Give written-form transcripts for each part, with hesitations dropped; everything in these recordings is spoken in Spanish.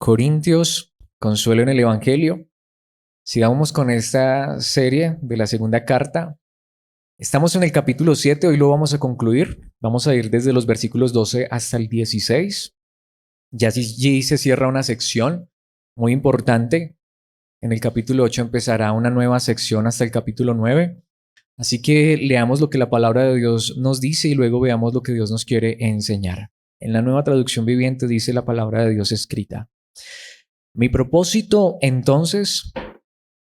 Corintios, Consuelo en el Evangelio. Sigamos con esta serie de la segunda carta. Estamos en el capítulo 7, hoy lo vamos a concluir. Vamos a ir desde los versículos 12 hasta el 16. Ya allí se cierra una sección muy importante. En el capítulo 8 empezará una nueva sección hasta el capítulo 9. Así que leamos lo que la palabra de Dios nos dice y luego veamos lo que Dios nos quiere enseñar. En la Nueva Traducción Viviente dice la palabra de Dios escrita: Mi propósito, entonces,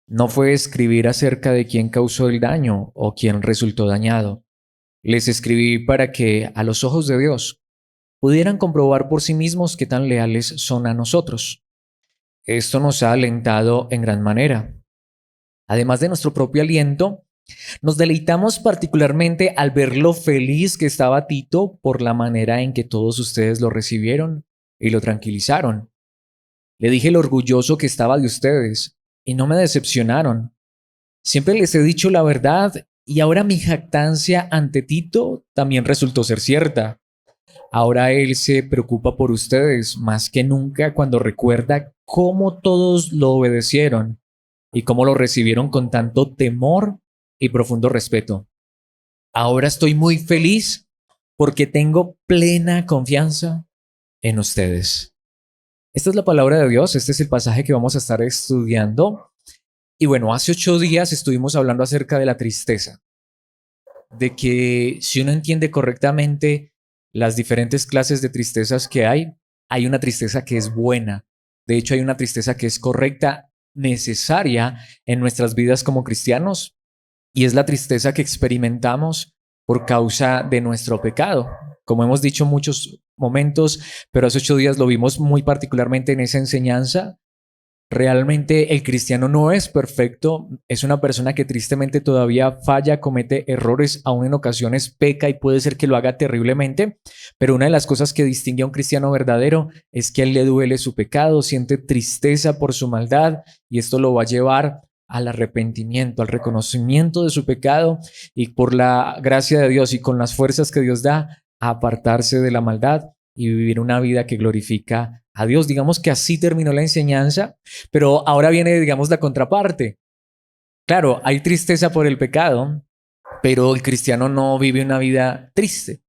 no fue escribir acerca de quién causó el daño o quién resultó dañado. Les escribí para que, a los ojos de Dios, pudieran comprobar por sí mismos qué tan leales son a nosotros. Esto nos ha alentado en gran manera. Además de nuestro propio aliento, nos deleitamos particularmente al ver lo feliz que estaba Tito por la manera en que todos ustedes lo recibieron y lo tranquilizaron. Le dije lo orgulloso que estaba de ustedes y no me decepcionaron. Siempre les he dicho la verdad y ahora mi jactancia ante Tito también resultó ser cierta. Ahora él se preocupa por ustedes más que nunca cuando recuerda cómo todos lo obedecieron y cómo lo recibieron con tanto temor y profundo respeto. Ahora estoy muy feliz porque tengo plena confianza en ustedes. Esta es la palabra de Dios, este es el pasaje que vamos a estar estudiando. Y bueno, hace 8 días estuvimos hablando acerca de la tristeza, de que si uno entiende correctamente las diferentes clases de tristezas que hay una tristeza que es buena. De hecho, hay una tristeza que es correcta, necesaria en nuestras vidas como cristianos, y es la tristeza que experimentamos por causa de nuestro pecado. Como hemos dicho en muchos momentos, pero hace 8 días lo vimos muy particularmente en esa enseñanza. Realmente el cristiano no es perfecto, es una persona que tristemente todavía falla, comete errores, aún en ocasiones peca y puede ser que lo haga terriblemente, pero una de las cosas que distingue a un cristiano verdadero es que a él le duele su pecado, siente tristeza por su maldad y esto lo va a llevar al arrepentimiento, al reconocimiento de su pecado y por la gracia de Dios y con las fuerzas que Dios da, a apartarse de la maldad y vivir una vida que glorifica a Dios. Digamos que así terminó la enseñanza, pero ahora viene, digamos, la contraparte. Claro, hay tristeza por el pecado, pero el cristiano no vive una vida triste.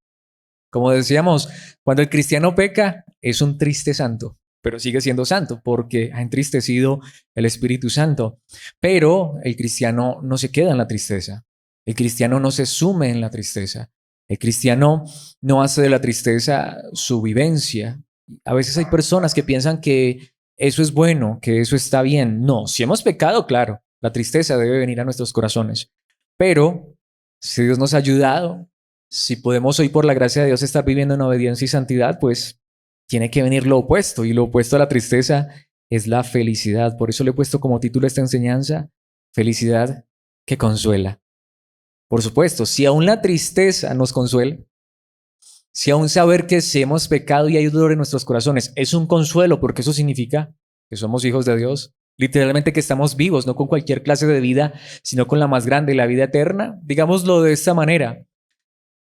Como decíamos, cuando el cristiano peca, es un triste santo, pero sigue siendo santo porque ha entristecido el Espíritu Santo. Pero el cristiano no se queda en la tristeza. El cristiano no se sume en la tristeza. El cristiano no hace de la tristeza su vivencia. A veces hay personas que piensan que eso es bueno, que eso está bien. No, si hemos pecado, claro, la tristeza debe venir a nuestros corazones. Pero si Dios nos ha ayudado, si podemos hoy por la gracia de Dios estar viviendo en obediencia y santidad, pues tiene que venir lo opuesto. Y lo opuesto a la tristeza es la felicidad. Por eso le he puesto como título a esta enseñanza: felicidad que consuela. Por supuesto, si aún la tristeza nos consuela, si aún saber que si hemos pecado y hay dolor en nuestros corazones es un consuelo, porque eso significa que somos hijos de Dios, literalmente que estamos vivos, no con cualquier clase de vida, sino con la más grande, la vida eterna. Digámoslo de esta manera: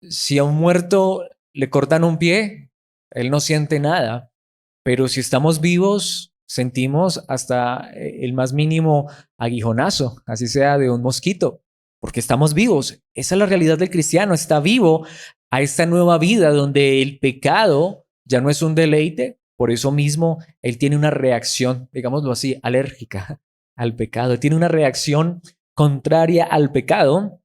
si a un muerto le cortan un pie, él no siente nada, pero si estamos vivos, sentimos hasta el más mínimo aguijonazo, así sea de un mosquito, porque estamos vivos. Esa es la realidad del cristiano, está vivo a esta nueva vida donde el pecado ya no es un deleite, por eso mismo él tiene una reacción, digámoslo así, alérgica al pecado, él tiene una reacción contraria al pecado.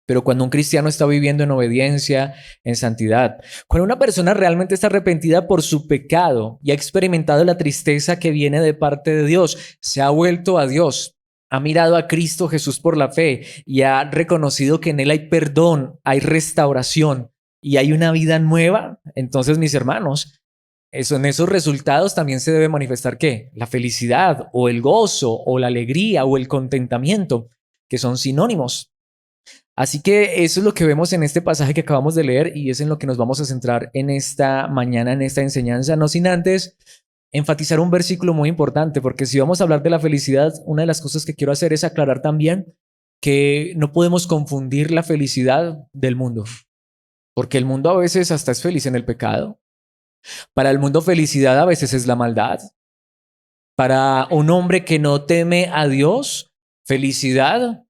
Pero cuando un cristiano está viviendo en obediencia, en santidad, cuando una persona realmente está arrepentida por su pecado y ha experimentado la tristeza que viene de parte de Dios, se ha vuelto a Dios, ha mirado a Cristo Jesús por la fe y ha reconocido que en Él hay perdón, hay restauración y hay una vida nueva, entonces, mis hermanos, en esos resultados también se debe manifestar ¿qué? La felicidad o el gozo o la alegría o el contentamiento, que son sinónimos. Así que eso es lo que vemos en este pasaje que acabamos de leer y es en lo que nos vamos a centrar en esta mañana, en esta enseñanza, no sin antes enfatizar un versículo muy importante, porque si vamos a hablar de la felicidad, una de las cosas que quiero hacer es aclarar también que no podemos confundir la felicidad del mundo, porque el mundo a veces hasta es feliz en el pecado. Para el mundo felicidad a veces es la maldad. Para un hombre que no teme a Dios, felicidad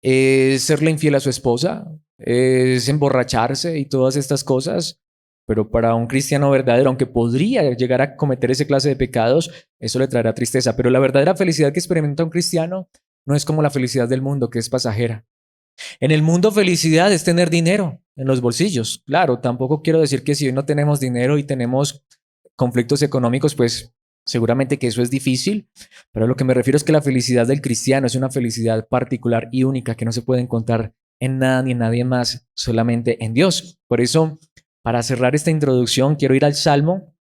es serle infiel a su esposa, es emborracharse y todas estas cosas. Pero para un cristiano verdadero, aunque podría llegar a cometer ese clase de pecados, eso le traerá tristeza. Pero la verdadera felicidad que experimenta un cristiano no es como la felicidad del mundo, que es pasajera. En el mundo, felicidad es tener dinero en los bolsillos. Claro, tampoco quiero decir que si hoy no tenemos dinero y tenemos conflictos económicos, pues seguramente que eso es difícil, pero a lo que me refiero es que la felicidad del cristiano es una felicidad particular y única que no se puede encontrar en nada ni en nadie más, solamente en Dios. Por eso, para cerrar esta introducción, quiero ir al Salmo,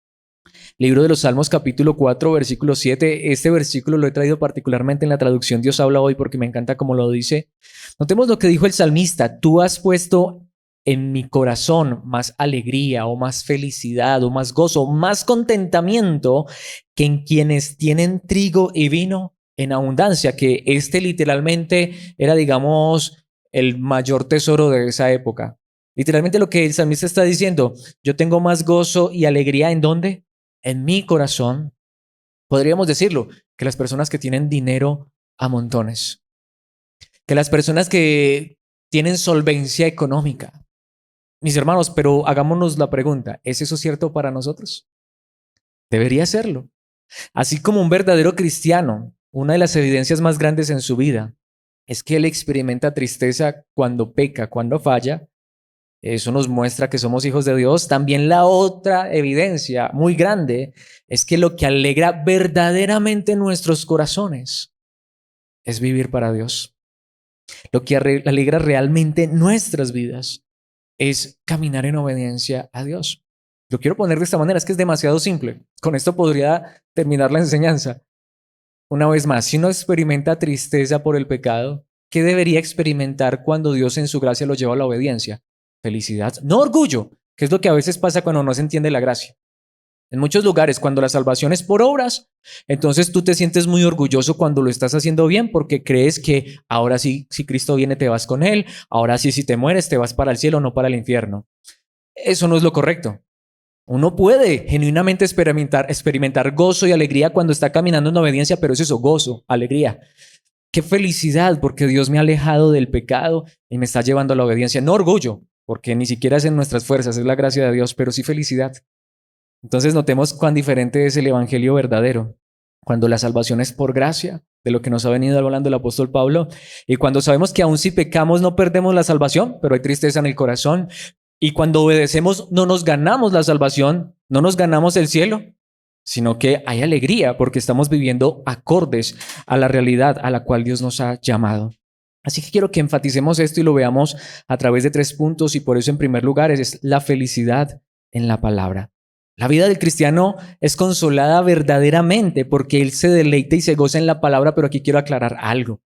libro de los Salmos, capítulo 4, versículo 7. Este versículo lo he traído particularmente en la traducción Dios habla hoy porque me encanta cómo lo dice. Notemos lo que dijo el salmista: tú has puesto en mi corazón más alegría o más felicidad o más gozo, más contentamiento que en quienes tienen trigo y vino en abundancia, que este literalmente era, digamos, el mayor tesoro de esa época. Literalmente lo que el salmista está diciendo: yo tengo más gozo y alegría ¿en dónde? En mi corazón. Podríamos decirlo, que las personas que tienen dinero a montones, que las personas que tienen solvencia económica. Mis hermanos, pero hagámonos la pregunta, ¿es eso cierto para nosotros? Debería serlo. Así como un verdadero cristiano, una de las evidencias más grandes en su vida es que él experimenta tristeza cuando peca, cuando falla. Eso nos muestra que somos hijos de Dios. También la otra evidencia muy grande es que lo que alegra verdaderamente nuestros corazones es vivir para Dios. Lo que alegra realmente nuestras vidas es caminar en obediencia a Dios. Lo quiero poner de esta manera, es que es demasiado simple. Con esto podría terminar la enseñanza. Una vez más, si uno experimenta tristeza por el pecado, ¿qué debería experimentar cuando Dios en su gracia lo lleva a la obediencia? Felicidad, no orgullo, que es lo que a veces pasa cuando no se entiende la gracia. En muchos lugares, cuando la salvación es por obras, entonces tú te sientes muy orgulloso cuando lo estás haciendo bien porque crees que ahora sí, si Cristo viene, te vas con Él, ahora sí, si te mueres, te vas para el cielo, no para el infierno. Eso no es lo correcto. Uno puede genuinamente experimentar gozo y alegría cuando está caminando en obediencia, pero es eso, gozo, alegría. Qué felicidad porque Dios me ha alejado del pecado y me está llevando a la obediencia. No orgullo, porque ni siquiera es en nuestras fuerzas, es la gracia de Dios, pero sí felicidad. Entonces notemos cuán diferente es el evangelio verdadero. Cuando la salvación es por gracia, de lo que nos ha venido hablando el apóstol Pablo, y cuando sabemos que aun si pecamos no perdemos la salvación, pero hay tristeza en el corazón, y cuando obedecemos no nos ganamos la salvación, no nos ganamos el cielo, sino que hay alegría porque estamos viviendo acordes a la realidad a la cual Dios nos ha llamado. Así que quiero que enfaticemos esto y lo veamos a través de 3 puntos, y por eso en primer lugar es la felicidad en la palabra. La vida del cristiano es consolada verdaderamente porque él se deleita y se goza en la palabra, pero aquí quiero aclarar algo.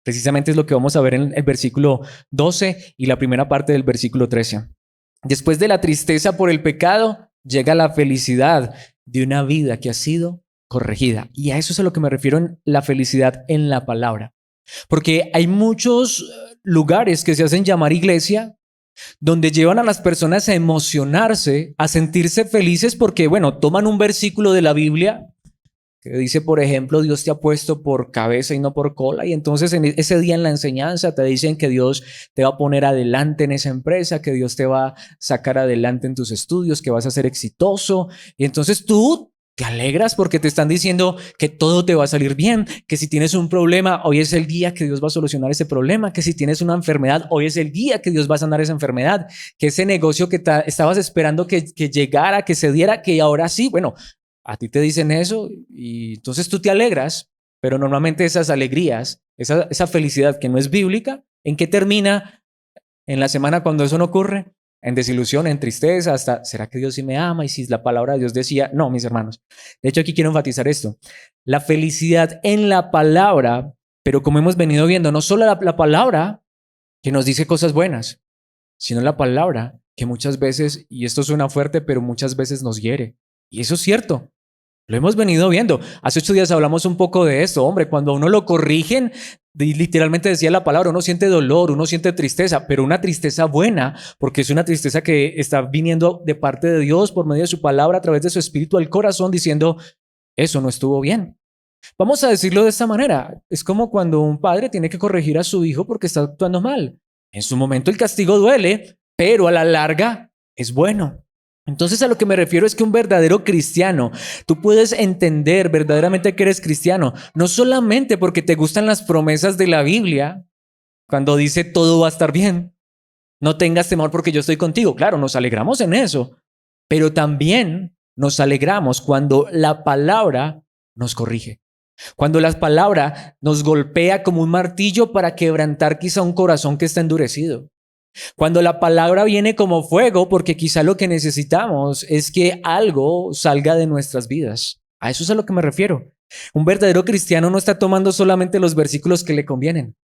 Precisamente es lo que vamos a ver en el versículo 12 y la primera parte del versículo 13. Después de la tristeza por el pecado, llega la felicidad de una vida que ha sido corregida. Y a eso es a lo que me refiero en la felicidad en la palabra. Porque hay muchos lugares que se hacen llamar iglesia, donde llevan a las personas a emocionarse, a sentirse felices porque, bueno, toman un versículo de la Biblia que dice, por ejemplo, Dios te ha puesto por cabeza y no por cola, y entonces en ese día en la enseñanza te dicen que Dios te va a poner adelante en esa empresa, que Dios te va a sacar adelante en tus estudios, que vas a ser exitoso, y entonces tú te alegras porque te están diciendo que todo te va a salir bien, que si tienes un problema, hoy es el día que Dios va a solucionar ese problema, que si tienes una enfermedad, hoy es el día que Dios va a sanar esa enfermedad, que ese negocio que estabas esperando que llegara, que se diera, que ahora sí, bueno, a ti te dicen eso y entonces tú te alegras, pero normalmente esas alegrías, esa felicidad que no es bíblica, ¿en qué termina en la semana cuando eso no ocurre? En desilusión, en tristeza, hasta ¿será que Dios sí me ama? Y si la palabra de Dios decía, no, mis hermanos. De hecho, aquí quiero enfatizar esto. La felicidad en la palabra, pero como hemos venido viendo, no solo la palabra que nos dice cosas buenas, sino la palabra que muchas veces, y esto suena fuerte, pero muchas veces nos hiere. Y eso es cierto. Lo hemos venido viendo. Hace 8 días hablamos un poco de esto. Hombre, cuando a uno lo corrigen, literalmente decía la palabra, uno siente dolor, uno siente tristeza, pero una tristeza buena, porque es una tristeza que está viniendo de parte de Dios por medio de su palabra, a través de su espíritu al corazón, diciendo, eso no estuvo bien. Vamos a decirlo de esta manera. Es como cuando un padre tiene que corregir a su hijo porque está actuando mal. En su momento el castigo duele, pero a la larga es bueno. Entonces a lo que me refiero es que un verdadero cristiano, tú puedes entender verdaderamente que eres cristiano, no solamente porque te gustan las promesas de la Biblia, cuando dice todo va a estar bien, no tengas temor porque yo estoy contigo. Claro, nos alegramos en eso, pero también nos alegramos cuando la palabra nos corrige. Cuando la palabra nos golpea como un martillo para quebrantar quizá un corazón que está endurecido. Cuando la palabra viene como fuego, porque quizá lo que necesitamos es que algo salga de nuestras vidas. A eso es a lo que me refiero. Un verdadero cristiano no está tomando solamente los versículos que le convienen.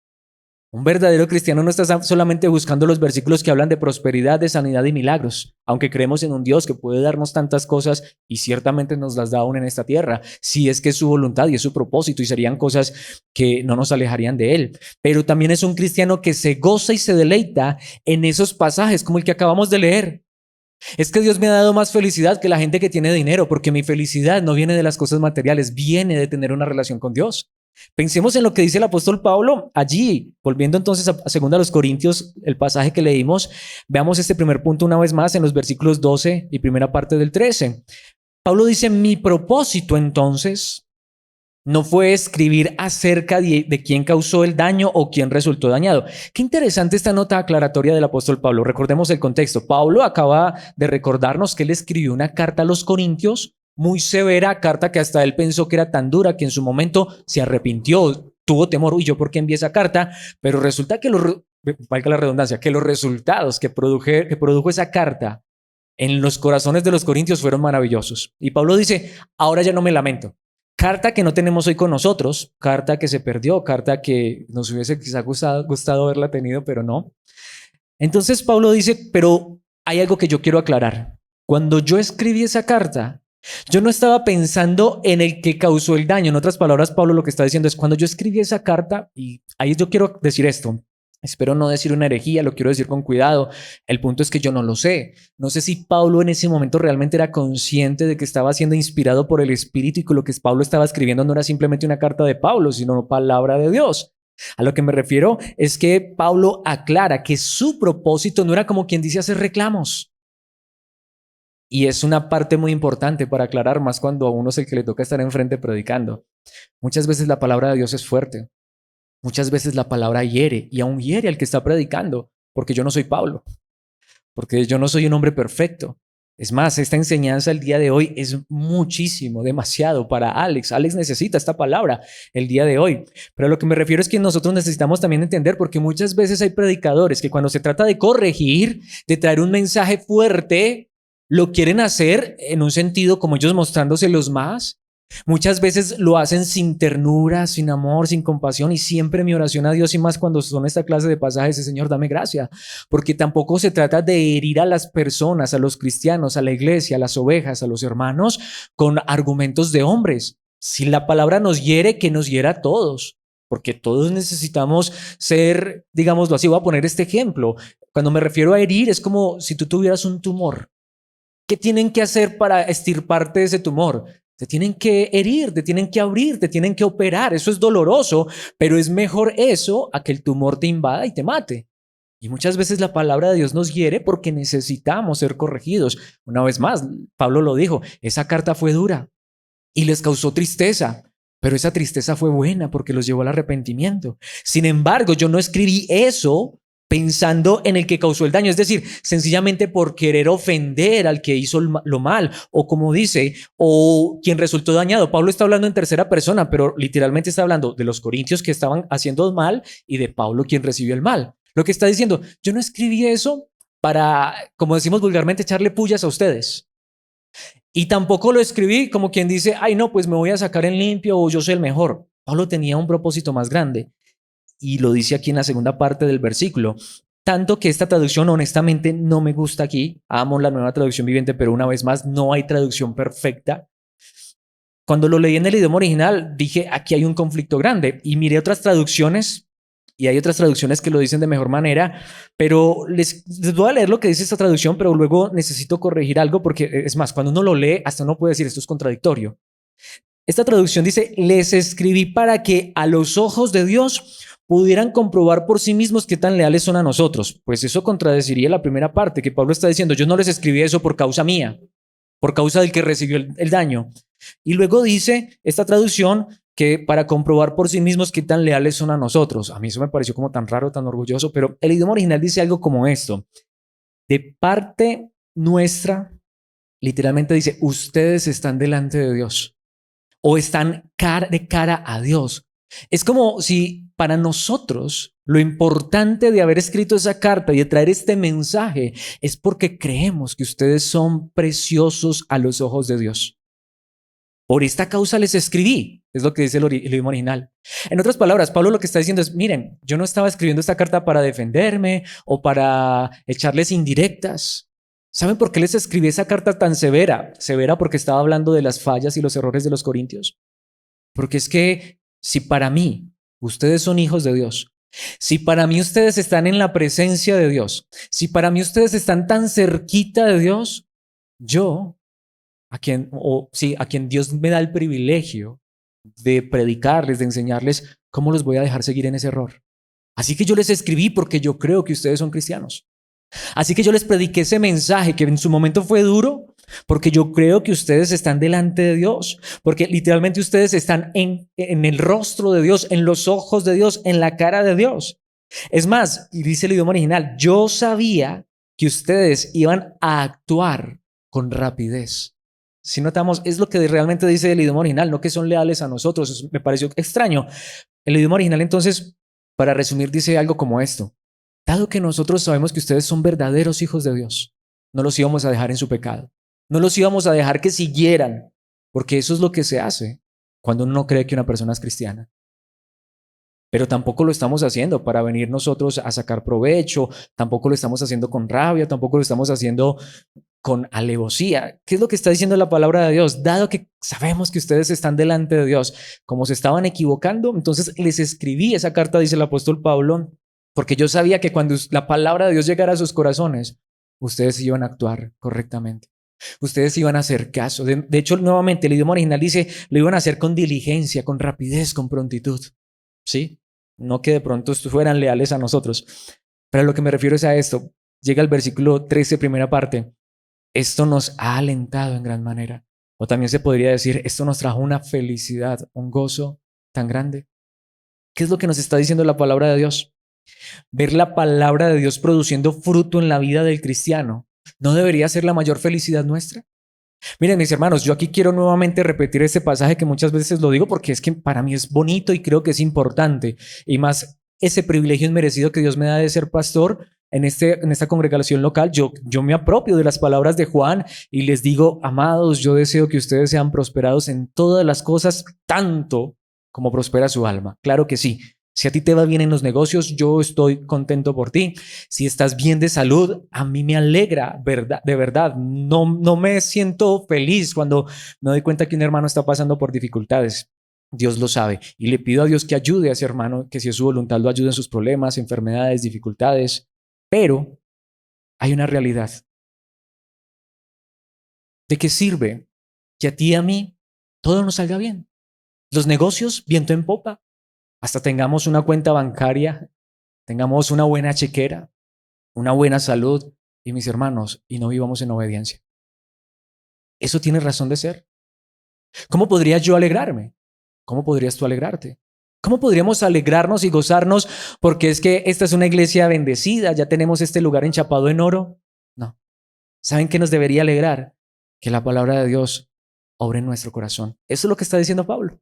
Un verdadero cristiano no está solamente buscando los versículos que hablan de prosperidad, de sanidad y milagros, aunque creemos en un Dios que puede darnos tantas cosas y ciertamente nos las da aún en esta tierra, si es que es su voluntad y es su propósito y serían cosas que no nos alejarían de Él. Pero también es un cristiano que se goza y se deleita en esos pasajes como el que acabamos de leer. Es que Dios me ha dado más felicidad que la gente que tiene dinero, porque mi felicidad no viene de las cosas materiales, viene de tener una relación con Dios. Pensemos en lo que dice el apóstol Pablo allí, volviendo entonces a 2 Corintios, el pasaje que leímos, veamos este primer punto una vez más en los versículos 12 y primera parte del 13. Pablo dice, mi propósito entonces no fue escribir acerca de quién causó el daño o quién resultó dañado. Qué interesante esta nota aclaratoria del apóstol Pablo. Recordemos el contexto. Pablo acaba de recordarnos que él escribió una carta a los Corintios, muy severa, carta que hasta él pensó que era tan dura que en su momento se arrepintió, tuvo temor. Uy, ¿yo por qué envié esa carta? Pero resulta que valga la redundancia, que los resultados que produjo esa carta en los corazones de los corintios fueron maravillosos. Y Pablo dice, ahora ya no me lamento. Carta que no tenemos hoy con nosotros, carta que se perdió, carta que nos hubiese quizá gustado haberla tenido, pero no. Entonces Pablo dice, pero hay algo que yo quiero aclarar. Cuando yo escribí esa carta, yo no estaba pensando en el que causó el daño. En otras palabras, Pablo lo que está diciendo es, cuando yo escribí esa carta, y ahí yo quiero decir esto, espero no decir una herejía, lo quiero decir con cuidado. El punto es que yo no lo sé. No sé si Pablo en ese momento realmente era consciente de que estaba siendo inspirado por el Espíritu y que lo que Pablo estaba escribiendo no era simplemente una carta de Pablo, sino palabra de Dios. A lo que me refiero es que Pablo aclara que su propósito no era como quien dice hacer reclamos. Y es una parte muy importante para aclarar más cuando a uno es el que le toca estar enfrente predicando. Muchas veces la palabra de Dios es fuerte. Muchas veces la palabra hiere y aún hiere al que está predicando, porque yo no soy Pablo, porque yo no soy un hombre perfecto. Es más, esta enseñanza el día de hoy es muchísimo, demasiado para Alex. Alex necesita esta palabra el día de hoy. Pero a lo que me refiero es que nosotros necesitamos también entender, porque muchas veces hay predicadores que cuando se trata de corregir, de traer un mensaje fuerte, lo quieren hacer en un sentido como ellos mostrándoselos más. Muchas veces lo hacen sin ternura, sin amor, sin compasión, y siempre mi oración a Dios, y más cuando son esta clase de pasajes, es Señor, dame gracia, porque tampoco se trata de herir a las personas, a los cristianos, a la iglesia, a las ovejas, a los hermanos, con argumentos de hombres. Si la palabra nos hiere, que nos hiera a todos, porque todos necesitamos ser, digámoslo así, voy a poner este ejemplo. Cuando me refiero a herir, es como si tú tuvieras un tumor. ¿Qué tienen que hacer para extirparte ese tumor? Te tienen que herir, te tienen que abrir, te tienen que operar. Eso es doloroso, pero es mejor eso a que el tumor te invada y te mate. Y muchas veces la palabra de Dios nos hiere porque necesitamos ser corregidos. Una vez más, Pablo lo dijo, esa carta fue dura y les causó tristeza, pero esa tristeza fue buena porque los llevó al arrepentimiento. Sin embargo, yo no escribí eso pensando en el que causó el daño, es decir, sencillamente por querer ofender al que hizo lo mal, o como dice, o quien resultó dañado. Pablo está hablando en tercera persona, pero literalmente está hablando de los corintios que estaban haciendo mal y de Pablo quien recibió el mal. Lo que está diciendo, yo no escribí eso para, como decimos vulgarmente, echarle pullas a ustedes. Y tampoco lo escribí como quien dice, ay no, pues me voy a sacar en limpio o yo soy el mejor. Pablo tenía un propósito más grande. Y lo dice aquí en la segunda parte del versículo. Tanto que esta traducción honestamente no me gusta aquí. Amo la nueva traducción viviente, pero una vez más no hay traducción perfecta. Cuando lo leí en el idioma original dije, aquí hay un conflicto grande. Y miré otras traducciones y hay otras traducciones que lo dicen de mejor manera, pero les voy a leer lo que dice esta traducción, pero luego necesito corregir algo porque es más, cuando uno lo lee hasta uno puede decir esto es contradictorio. Esta traducción dice, les escribí para que a los ojos de Dios pudieran comprobar por sí mismos qué tan leales son a nosotros. Pues eso contradeciría la primera parte, que Pablo está diciendo, yo no les escribí eso por causa mía, por causa del que recibió el daño. Y luego dice esta traducción que para comprobar por sí mismos qué tan leales son a nosotros. A mí eso me pareció como tan raro, tan orgulloso, pero el idioma original dice algo como esto. De parte nuestra, literalmente dice, ustedes están delante de Dios o están de cara a Dios. Es como si para nosotros lo importante de haber escrito esa carta y de traer este mensaje es porque creemos que ustedes son preciosos a los ojos de Dios. Por esta causa les escribí, es lo que dice el idioma original. En otras palabras, Pablo lo que está diciendo es, miren, yo no estaba escribiendo esta carta para defenderme o para echarles indirectas. ¿Saben por qué les escribí esa carta tan severa? Severa porque estaba hablando de las fallas y los errores de los corintios. Porque es que si para mí ustedes son hijos de Dios, si para mí ustedes están en la presencia de Dios, si para mí ustedes están tan cerquita de Dios, yo, a quien Dios me da el privilegio de predicarles, de enseñarles, ¿cómo los voy a dejar seguir en ese error? Así que yo les escribí porque yo creo que ustedes son cristianos. Así que yo les prediqué ese mensaje que en su momento fue duro, porque yo creo que ustedes están delante de Dios, porque literalmente ustedes están en el rostro de Dios, en los ojos de Dios, en la cara de Dios. Es más, y dice el idioma original, yo sabía que ustedes iban a actuar con rapidez. Si notamos, es lo que realmente dice el idioma original, no que son leales a nosotros. Eso me pareció extraño. El idioma original entonces, para resumir, dice algo como esto. Dado que nosotros sabemos que ustedes son verdaderos hijos de Dios, no los íbamos a dejar en su pecado. No los íbamos a dejar que siguieran, porque eso es lo que se hace cuando uno no cree que una persona es cristiana. Pero tampoco lo estamos haciendo para venir nosotros a sacar provecho, tampoco lo estamos haciendo con rabia, tampoco lo estamos haciendo con alevosía. ¿Qué es lo que está diciendo la palabra de Dios? Dado que sabemos que ustedes están delante de Dios, como se estaban equivocando, entonces les escribí esa carta, dice el apóstol Pablo, porque yo sabía que cuando la palabra de Dios llegara a sus corazones, ustedes iban a actuar correctamente. Ustedes iban a hacer caso. De hecho, nuevamente, el idioma original dice, lo iban a hacer con diligencia, con rapidez, con prontitud. ¿Sí? No que de pronto fueran leales a nosotros. Pero a lo que me refiero es a esto. Llega el versículo 13, primera parte. Esto nos ha alentado en gran manera. O también se podría decir, esto nos trajo una felicidad, un gozo tan grande. ¿Qué es lo que nos está diciendo la palabra de Dios? Ver la palabra de Dios produciendo fruto en la vida del cristiano, ¿no debería ser la mayor felicidad nuestra? Miren, mis hermanos, yo aquí quiero nuevamente repetir este pasaje que muchas veces lo digo porque es que para mí es bonito y creo que es importante. Y más ese privilegio inmerecido que Dios me da de ser pastor en esta congregación local. Yo me apropio de las palabras de Juan y les digo, amados, yo deseo que ustedes sean prosperados en todas las cosas, tanto como prospera su alma. Claro que sí. Si a ti te va bien en los negocios, yo estoy contento por ti. Si estás bien de salud, a mí me alegra, verdad, de verdad. No me siento feliz cuando me doy cuenta que un hermano está pasando por dificultades. Dios lo sabe. Y le pido a Dios que ayude a ese hermano, que si es su voluntad lo ayude en sus problemas, enfermedades, dificultades. Pero hay una realidad. ¿De qué sirve que a ti y a mí todo nos salga bien? Los negocios, viento en popa. Hasta tengamos una cuenta bancaria, tengamos una buena chequera, una buena salud y mis hermanos, y no vivamos en obediencia. ¿Eso tiene razón de ser? ¿Cómo podría yo alegrarme? ¿Cómo podrías tú alegrarte? ¿Cómo podríamos alegrarnos y gozarnos porque es que esta es una iglesia bendecida, ya tenemos este lugar enchapado en oro? No. ¿Saben qué nos debería alegrar? Que la palabra de Dios obre en nuestro corazón. Eso es lo que está diciendo Pablo.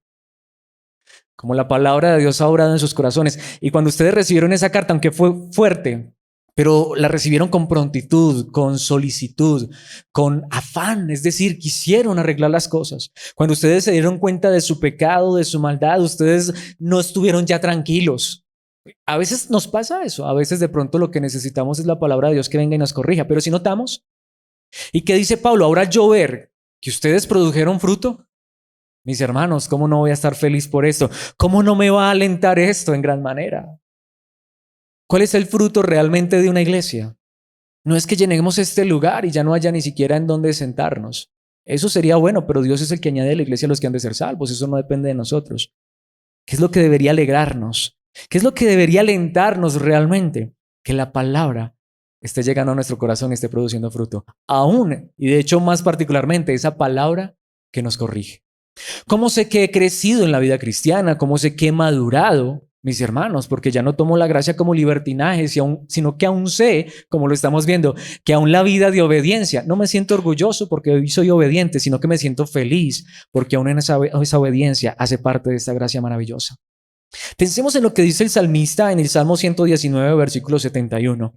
Como la palabra de Dios ha obrado en sus corazones. Y cuando ustedes recibieron esa carta, aunque fue fuerte, pero la recibieron con prontitud, con solicitud, con afán, es decir, quisieron arreglar las cosas. Cuando ustedes se dieron cuenta de su pecado, de su maldad, ustedes no estuvieron ya tranquilos. A veces nos pasa eso, a veces de pronto lo que necesitamos es la palabra de Dios que venga y nos corrija, pero si notamos, ¿y qué dice Pablo? Ahora yo ver que ustedes produjeron fruto. Mis hermanos, ¿cómo no voy a estar feliz por esto? ¿Cómo no me va a alentar esto en gran manera? ¿Cuál es el fruto realmente de una iglesia? No es que llenemos este lugar y ya no haya ni siquiera en dónde sentarnos. Eso sería bueno, pero Dios es el que añade a la iglesia a los que han de ser salvos. Eso no depende de nosotros. ¿Qué es lo que debería alegrarnos? ¿Qué es lo que debería alentarnos realmente? Que la palabra esté llegando a nuestro corazón y esté produciendo fruto. Aún, y de hecho más particularmente, esa palabra que nos corrige. ¿Cómo sé que he crecido en la vida cristiana? ¿Cómo sé que he madurado, mis hermanos? Porque ya no tomo la gracia como libertinaje, sino que aún sé, como lo estamos viendo, que aún la vida de obediencia, no me siento orgulloso porque hoy soy obediente, sino que me siento feliz porque aún en esa obediencia hace parte de esta gracia maravillosa. Pensemos en lo que dice el salmista en el Salmo 119, versículo 71.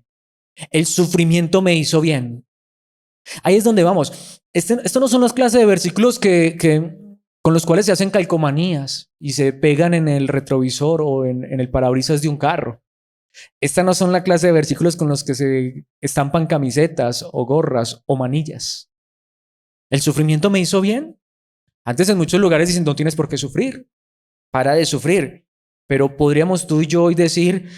El sufrimiento me hizo bien. Ahí es donde vamos. Esto no son las clases de versículos con los cuales se hacen calcomanías y se pegan en el retrovisor o en el parabrisas de un carro. Estas no son la clase de versículos con los que se estampan camisetas o gorras o manillas. ¿El sufrimiento me hizo bien? Antes en muchos lugares dicen, no tienes por qué sufrir. Para de sufrir. Pero podríamos tú y yo hoy decir,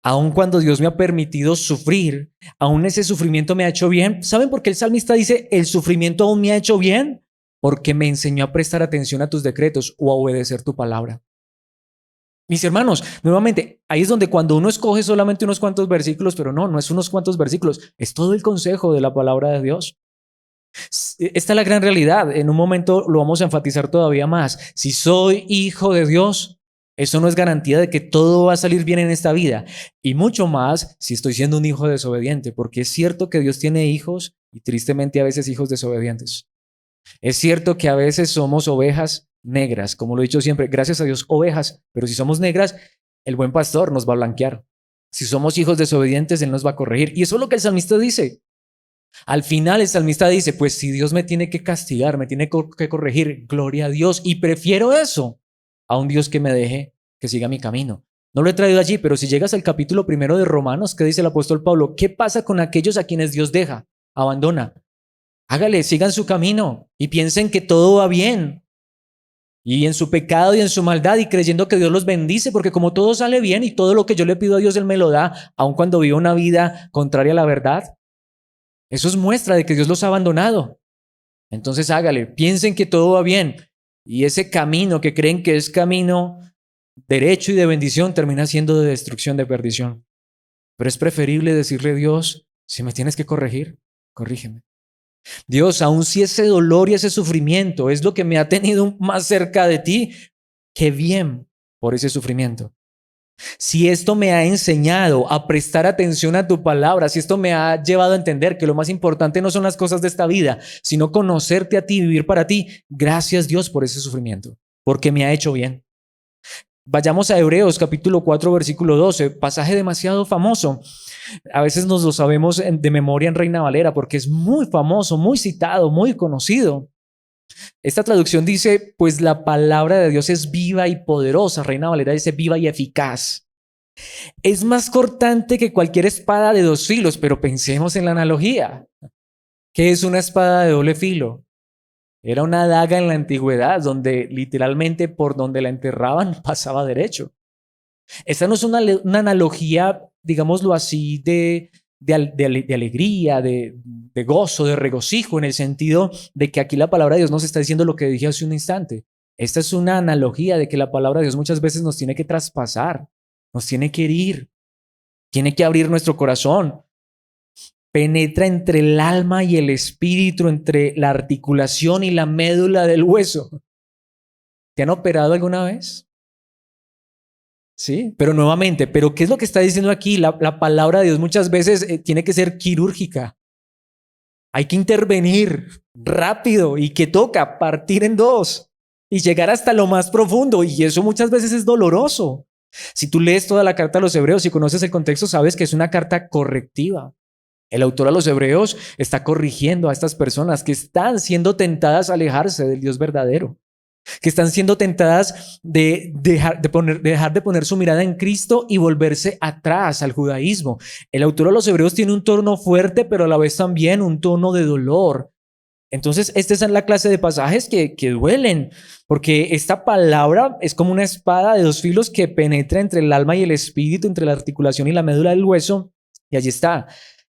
aun cuando Dios me ha permitido sufrir, aún ese sufrimiento me ha hecho bien. ¿Saben por qué el salmista dice, el sufrimiento aún me ha hecho bien? Porque me enseñó a prestar atención a tus decretos o a obedecer tu palabra. Mis hermanos, nuevamente, ahí es donde cuando uno escoge solamente unos cuantos versículos, pero no es unos cuantos versículos, es todo el consejo de la palabra de Dios. Esta es la gran realidad. En un momento lo vamos a enfatizar todavía más. Si soy hijo de Dios, eso no es garantía de que todo va a salir bien en esta vida. Y mucho más si estoy siendo un hijo desobediente, porque es cierto que Dios tiene hijos y tristemente a veces hijos desobedientes. Es cierto que a veces somos ovejas negras, como lo he dicho siempre, gracias a Dios ovejas, pero si somos negras, el buen pastor nos va a blanquear. Si somos hijos desobedientes, Él nos va a corregir. Y eso es lo que el salmista dice. Al final el salmista dice, pues si Dios me tiene que castigar, me tiene que corregir, gloria a Dios. Y prefiero eso a un Dios que me deje que siga mi camino. No lo he traído allí, pero si llegas al capítulo 1 de Romanos, ¿qué dice el apóstol Pablo? ¿Qué pasa con aquellos a quienes Dios deja, abandona? Hágale, sigan su camino y piensen que todo va bien. Y en su pecado y en su maldad y creyendo que Dios los bendice, porque como todo sale bien y todo lo que yo le pido a Dios, Él me lo da, aun cuando vivo una vida contraria a la verdad. Eso es muestra de que Dios los ha abandonado. Entonces hágale, piensen que todo va bien. Y ese camino que creen que es camino derecho y de bendición termina siendo de destrucción, de perdición. Pero es preferible decirle a Dios, si me tienes que corregir, corrígeme. Dios, aun si ese dolor y ese sufrimiento es lo que me ha tenido más cerca de ti, qué bien por ese sufrimiento. Si esto me ha enseñado a prestar atención a tu palabra, si esto me ha llevado a entender que lo más importante no son las cosas de esta vida, sino conocerte a ti y vivir para ti, gracias Dios por ese sufrimiento, porque me ha hecho bien. Vayamos a Hebreos capítulo 4 versículo 12, pasaje demasiado famoso. A veces nos lo sabemos de memoria en Reina Valera porque es muy famoso, muy citado, muy conocido. Esta traducción dice, pues la palabra de Dios es viva y poderosa. Reina Valera dice viva y eficaz. Es más cortante que cualquier espada de 2 filos, pero pensemos en la analogía. ¿Qué es una espada de doble filo? Era una daga en la antigüedad donde literalmente por donde la enterraban pasaba derecho. Esta no es una analogía, digámoslo así, de alegría, de gozo, de regocijo, en el sentido de que aquí la palabra de Dios nos está diciendo lo que dije hace un instante. Esta es una analogía de que la palabra de Dios muchas veces nos tiene que traspasar, nos tiene que herir, tiene que abrir nuestro corazón. Penetra entre el alma y el espíritu, entre la articulación y la médula del hueso. ¿Te han operado alguna vez? Sí, pero nuevamente, ¿pero qué es lo que está diciendo aquí? La palabra de Dios muchas veces tiene que ser quirúrgica. Hay que intervenir rápido y que toca partir en dos y llegar hasta lo más profundo, y eso muchas veces es doloroso. Si tú lees toda la carta a los Hebreos y conoces el contexto, sabes que es una carta correctiva. El autor a los Hebreos está corrigiendo a estas personas que están siendo tentadas a alejarse del Dios verdadero, que están siendo tentadas de dejar de poner su mirada en Cristo y volverse atrás al judaísmo. El autor a los Hebreos tiene un tono fuerte, pero a la vez también un tono de dolor. Entonces, esta es la clase de pasajes que duelen, porque esta palabra es como una espada de 2 filos que penetra entre el alma y el espíritu, entre la articulación y la médula del hueso, y allí está.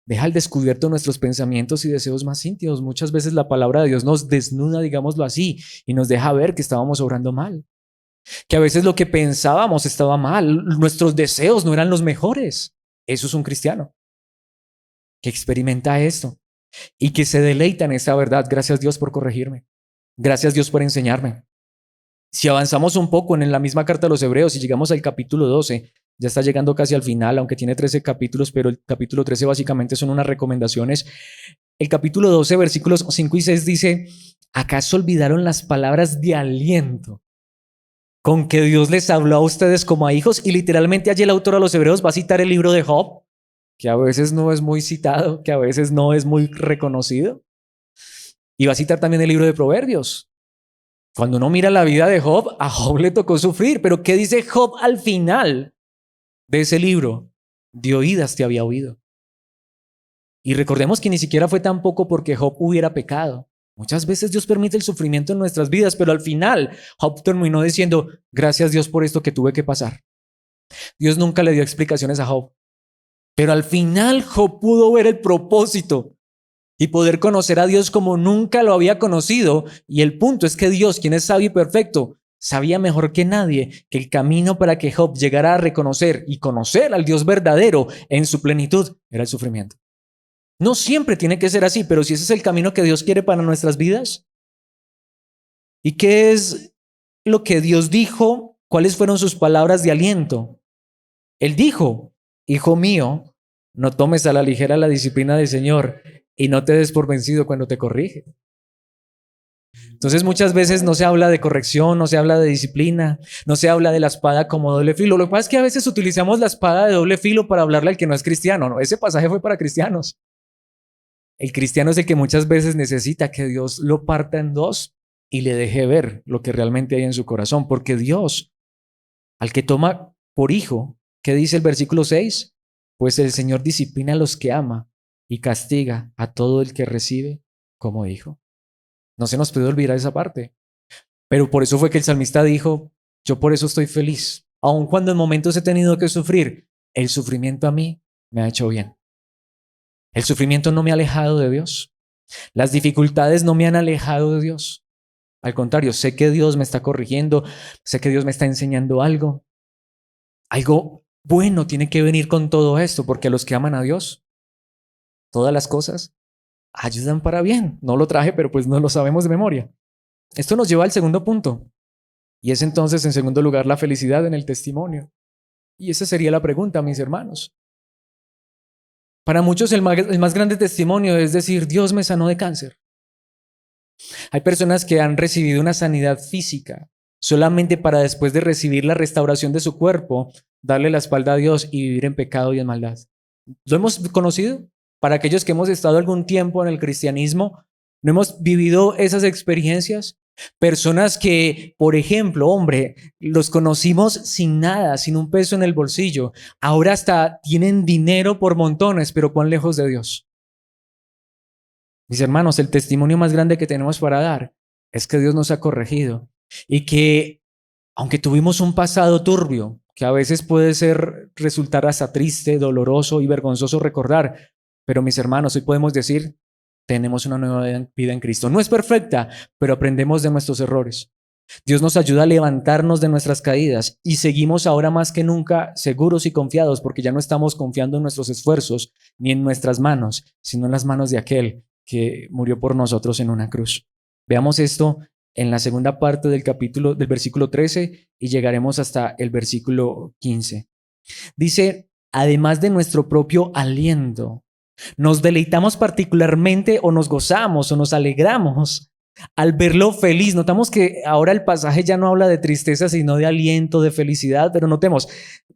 deja al descubierto nuestros pensamientos y deseos más íntimos. Muchas veces la palabra de Dios nos desnuda, digámoslo así, y nos deja ver que estábamos obrando mal, que a veces lo que pensábamos estaba mal, nuestros deseos no eran los mejores. Eso es un cristiano que experimenta esto y que se deleita en esa verdad. Gracias Dios por corregirme. Gracias Dios por enseñarme. Si avanzamos un poco en la misma carta a los Hebreos y llegamos al capítulo 12, ya está llegando casi al final, aunque tiene 13 capítulos, pero el capítulo 13 básicamente son unas recomendaciones. El capítulo 12, versículos 5 y 6 dice: ¿acaso olvidaron las palabras de aliento con que Dios les habló a ustedes como a hijos? Y literalmente allí el autor a los Hebreos va a citar el libro de Job, que a veces no es muy citado, que a veces no es muy reconocido. Y va a citar también el libro de Proverbios. Cuando uno mira la vida de Job, a Job le tocó sufrir, pero ¿qué dice Job al final de ese libro? De oídas te había oído. Y recordemos que ni siquiera fue tampoco porque Job hubiera pecado. Muchas veces Dios permite el sufrimiento en nuestras vidas, pero al final Job terminó diciendo: gracias Dios por esto que tuve que pasar. Dios nunca le dio explicaciones a Job, pero al final Job pudo ver el propósito y poder conocer a Dios como nunca lo había conocido. Y el punto es que Dios, quien es sabio y perfecto, sabía mejor que nadie que el camino para que Job llegara a reconocer y conocer al Dios verdadero en su plenitud era el sufrimiento. No siempre tiene que ser así, pero si ese es el camino que Dios quiere para nuestras vidas. ¿Y qué es lo que Dios dijo? ¿Cuáles fueron sus palabras de aliento? Él dijo: hijo mío, no tomes a la ligera la disciplina del Señor y no te des por vencido cuando te corrige. Entonces muchas veces no se habla de corrección, no se habla de disciplina, no se habla de la espada como doble filo. Lo que pasa es que a veces utilizamos la espada de doble filo para hablarle al que no es cristiano. No, ese pasaje fue para cristianos. El cristiano es el que muchas veces necesita que Dios lo parta en dos y le deje ver lo que realmente hay en su corazón. Porque Dios, al que toma por hijo, ¿qué dice el versículo 6? Pues el Señor disciplina a los que ama y castiga a todo el que recibe como hijo. No se nos puede olvidar esa parte. Pero por eso fue que el salmista dijo: yo por eso estoy feliz. Aun cuando en momentos he tenido que sufrir, el sufrimiento a mí me ha hecho bien. El sufrimiento no me ha alejado de Dios. Las dificultades no me han alejado de Dios. Al contrario, sé que Dios me está corrigiendo, sé que Dios me está enseñando algo. Algo bueno tiene que venir con todo esto, porque a los que aman a Dios, todas las cosas ayudan para bien. No lo traje, pero pues no lo sabemos de memoria. Esto nos lleva al segundo punto. Y es entonces, en segundo lugar, la felicidad en el testimonio. Y esa sería la pregunta, mis hermanos. Para muchos el más grande testimonio es decir: Dios me sanó de cáncer. Hay personas que han recibido una sanidad física solamente para, después de recibir la restauración de su cuerpo, darle la espalda a Dios y vivir en pecado y en maldad. ¿Lo hemos conocido? Para aquellos que hemos estado algún tiempo en el cristianismo, ¿no hemos vivido esas experiencias? Personas que, por ejemplo, hombre, los conocimos sin nada, sin un peso en el bolsillo. Ahora hasta tienen dinero por montones, pero ¿cuán lejos de Dios? Mis hermanos, el testimonio más grande que tenemos para dar es que Dios nos ha corregido y que, aunque tuvimos un pasado turbio, que a veces puede resultar hasta triste, doloroso y vergonzoso recordar, pero mis hermanos, hoy podemos decir: tenemos una nueva vida en Cristo. No es perfecta, pero aprendemos de nuestros errores. Dios nos ayuda a levantarnos de nuestras caídas y seguimos ahora más que nunca seguros y confiados, porque ya no estamos confiando en nuestros esfuerzos ni en nuestras manos, sino en las manos de aquel que murió por nosotros en una cruz. Veamos esto en la segunda parte del capítulo, del versículo 13, y llegaremos hasta el versículo 15. Dice: además de nuestro propio aliento, nos deleitamos particularmente, o nos gozamos o nos alegramos al verlo feliz. Notamos que ahora el pasaje ya no habla de tristeza, sino de aliento, de felicidad, pero notemos,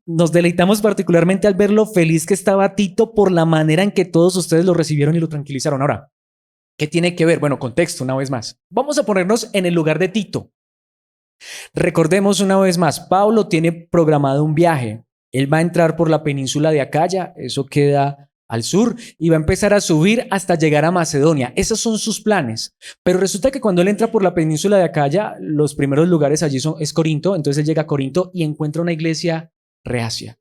nos deleitamos particularmente al verlo feliz que estaba Tito por la manera en que todos ustedes lo recibieron y lo tranquilizaron. Ahora, ¿qué tiene que ver? Bueno, contexto una vez más. Vamos a ponernos en el lugar de Tito. Recordemos una vez más, Pablo tiene programado un viaje. Él va a entrar por la península de Acaya, eso queda al sur, y va a empezar a subir hasta llegar a Macedonia. Esos son sus planes. Pero resulta que cuando él entra por la península de Acaya, los primeros lugares allí es Corinto. Entonces él llega a Corinto y encuentra una iglesia reacia.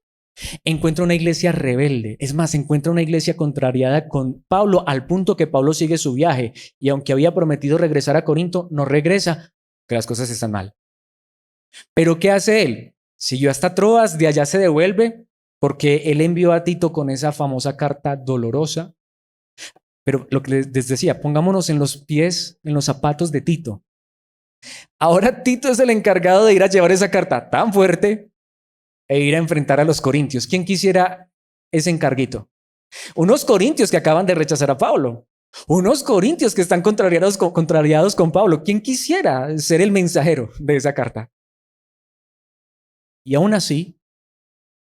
Encuentra una iglesia rebelde. Es más, encuentra una iglesia contrariada con Pablo al punto que Pablo sigue su viaje y aunque había prometido regresar a Corinto, no regresa, que las cosas están mal. Pero ¿qué hace él? Siguió hasta Troas, de allá se devuelve porque él envió a Tito con esa famosa carta dolorosa. Pero lo que les decía, pongámonos en los pies, en los zapatos de Tito. Ahora Tito es el encargado de ir a llevar esa carta tan fuerte e ir a enfrentar a los corintios. ¿Quién quisiera ese encarguito? Unos corintios que acaban de rechazar a Pablo. Unos corintios que están contrariados con Pablo. ¿Quién quisiera ser el mensajero de esa carta? Y aún así,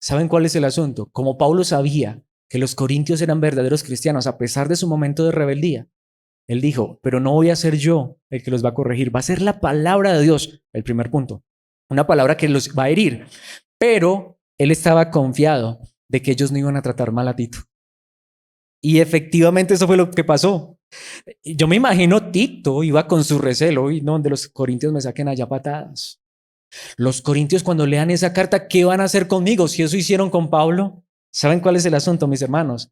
¿saben cuál es el asunto? Como Pablo sabía que los corintios eran verdaderos cristianos a pesar de su momento de rebeldía, él dijo, pero no voy a ser yo el que los va a corregir, va a ser la palabra de Dios, el primer punto. Una palabra que los va a herir, pero él estaba confiado de que ellos no iban a tratar mal a Tito. Y efectivamente eso fue lo que pasó. Yo me imagino Tito iba con su recelo y no, donde los corintios me saquen allá patadas. Los corintios cuando lean esa carta, ¿qué van a hacer conmigo si eso hicieron con Pablo? ¿Saben cuál es el asunto, mis hermanos?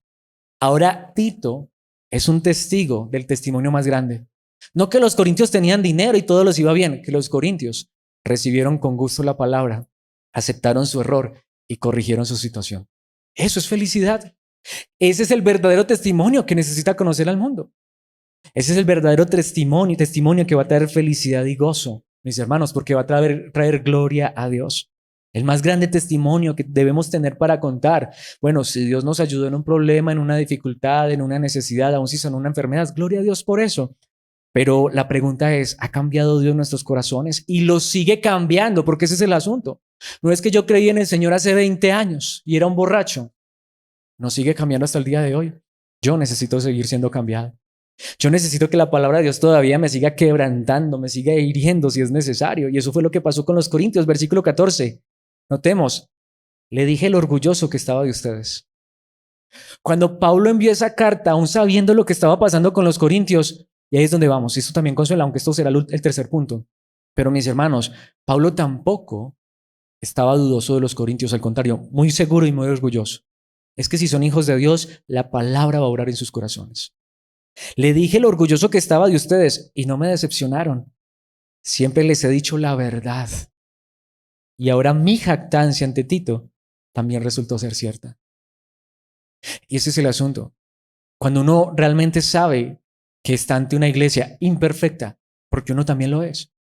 Ahora Tito es un testigo del testimonio más grande. No que los corintios tenían dinero y todo les iba bien, que los corintios recibieron con gusto la palabra, aceptaron su error y corrigieron su situación. Eso es felicidad. Ese es el verdadero testimonio que necesita conocer al mundo. Ese es el verdadero testimonio que va a traer felicidad y gozo, mis hermanos, porque va a traer gloria a Dios. El más grande testimonio que debemos tener para contar. Bueno, si Dios nos ayudó en un problema, en una dificultad, en una necesidad, aun si son una enfermedad, gloria a Dios por eso. Pero la pregunta es, ¿ha cambiado Dios nuestros corazones? Y lo sigue cambiando, porque ese es el asunto. No es que yo creí en el Señor hace 20 años y era un borracho. Nos sigue cambiando hasta el día de hoy. Yo necesito seguir siendo cambiado. Yo necesito que la palabra de Dios todavía me siga quebrantando, me siga hiriendo si es necesario. Y eso fue lo que pasó con los corintios, versículo 14. Notemos, le dije el orgulloso que estaba de ustedes. Cuando Pablo envió esa carta, aún sabiendo lo que estaba pasando con los corintios, y ahí es donde vamos, y esto también consuela, aunque esto será el tercer punto. Pero mis hermanos, Pablo tampoco estaba dudoso de los corintios, al contrario, muy seguro y muy orgulloso. Es que si son hijos de Dios, la palabra va a obrar en sus corazones. Le dije lo orgulloso que estaba de ustedes y no me decepcionaron. Siempre les he dicho la verdad. Y ahora mi jactancia ante Tito también resultó ser cierta. Y ese es el asunto. Cuando uno realmente sabe que está ante una iglesia imperfecta, porque uno también lo es,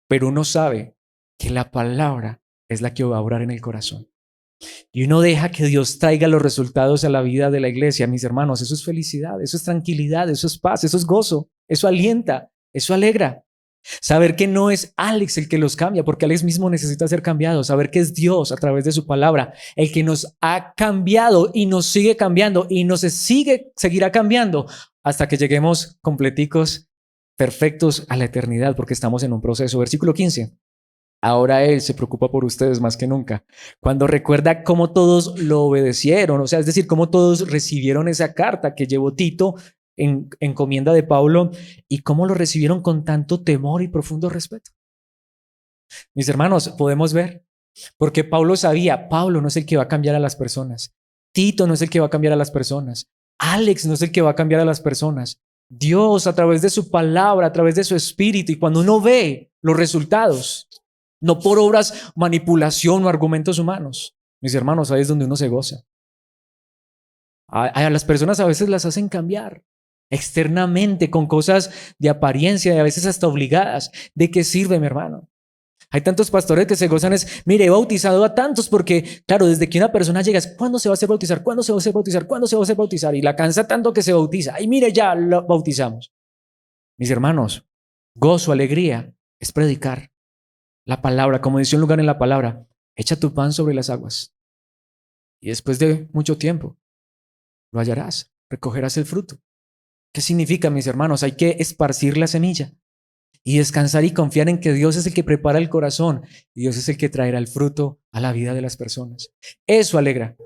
pero uno sabe que la palabra es la que va a obrar en el corazón. Y uno deja que Dios traiga los resultados a la vida de la iglesia, mis hermanos. Eso es felicidad, eso es tranquilidad, eso es paz, eso es gozo, eso alienta, eso alegra. Saber que no es Alex el que los cambia, porque Alex mismo necesita ser cambiado. Saber que es Dios a través de su palabra el que nos ha cambiado y nos sigue cambiando y seguirá cambiando hasta que lleguemos completicos, perfectos a la eternidad, porque estamos en un proceso. Versículo 15. Ahora Él se preocupa por ustedes más que nunca. Cuando recuerda cómo todos lo obedecieron, o sea, es decir, cómo todos recibieron esa carta que llevó Tito en encomienda de Pablo y cómo lo recibieron con tanto temor y profundo respeto. Mis hermanos, podemos ver, porque Pablo sabía, Pablo no es el que va a cambiar a las personas. Tito no es el que va a cambiar a las personas. Alex no es el que va a cambiar a las personas. Dios a través de su palabra, a través de su espíritu, y cuando uno ve los resultados, no por obras, manipulación o argumentos humanos. Mis hermanos, ahí es donde uno se goza. A las personas a veces las hacen cambiar externamente con cosas de apariencia y a veces hasta obligadas. ¿De qué sirve, mi hermano? Hay tantos pastores que se gozan mire, he bautizado a tantos porque, claro, desde que una persona llega es, ¿cuándo se va a hacer bautizar? ¿Cuándo se va a hacer bautizar? ¿Cuándo se va a hacer bautizar? Y la cansa tanto que se bautiza. Y mire, ya lo bautizamos. Mis hermanos, gozo, alegría, es predicar la palabra, como dice un lugar en la palabra, echa tu pan sobre las aguas. Y después de mucho tiempo, lo hallarás, recogerás el fruto. ¿Qué significa, mis hermanos? Hay que esparcir la semilla y descansar y confiar en que Dios es el que prepara el corazón y Dios es el que traerá el fruto a la vida de las personas. Eso alegra,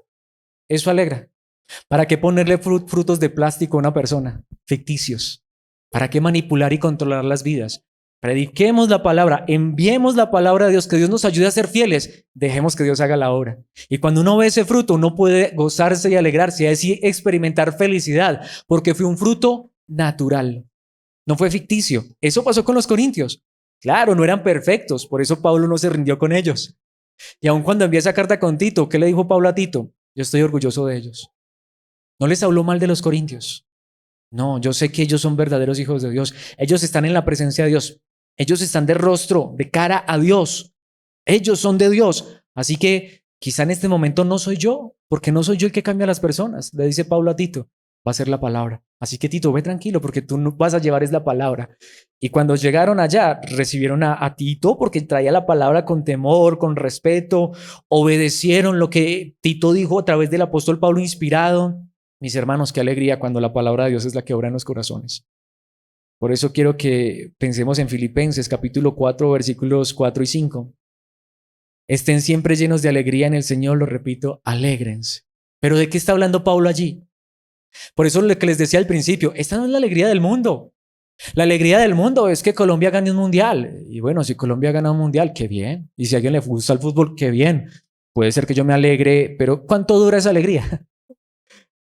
eso alegra. ¿Para qué ponerle frutos de plástico a una persona? Ficticios. ¿Para qué manipular y controlar las vidas? Prediquemos la palabra, enviemos la palabra de Dios, que Dios nos ayude a ser fieles, dejemos que Dios haga la obra. Y cuando uno ve ese fruto, uno puede gozarse y alegrarse y así experimentar felicidad, porque fue un fruto natural, no fue ficticio. Eso pasó con los corintios. Claro, no eran perfectos, por eso Pablo no se rindió con ellos. Y aun cuando envió esa carta con Tito, ¿qué le dijo Pablo a Tito? Yo estoy orgulloso de ellos. No les habló mal de los corintios. No, yo sé que ellos son verdaderos hijos de Dios. Ellos están en la presencia de Dios. Ellos están de rostro, de cara a Dios. Ellos son de Dios. Así que quizá en este momento no soy yo, porque no soy yo el que cambia a las personas. Le dice Pablo a Tito, va a ser la palabra. Así que Tito, ve tranquilo, porque tú no vas a llevar es la palabra. Y cuando llegaron allá, recibieron a Tito porque traía la palabra con temor, con respeto, obedecieron lo que Tito dijo a través del apóstol Pablo inspirado. Mis hermanos, qué alegría cuando la palabra de Dios es la que obra en los corazones. Por eso quiero que pensemos en Filipenses capítulo 4, versículos 4 y 5. Estén siempre llenos de alegría en el Señor, lo repito, alégrense. ¿Pero de qué está hablando Pablo allí? Por eso lo que les decía al principio, esta no es la alegría del mundo. La alegría del mundo es que Colombia gane un mundial. Y bueno, si Colombia gana un mundial, qué bien. Y si a alguien le gusta el fútbol, qué bien. Puede ser que yo me alegre, pero ¿cuánto dura esa alegría?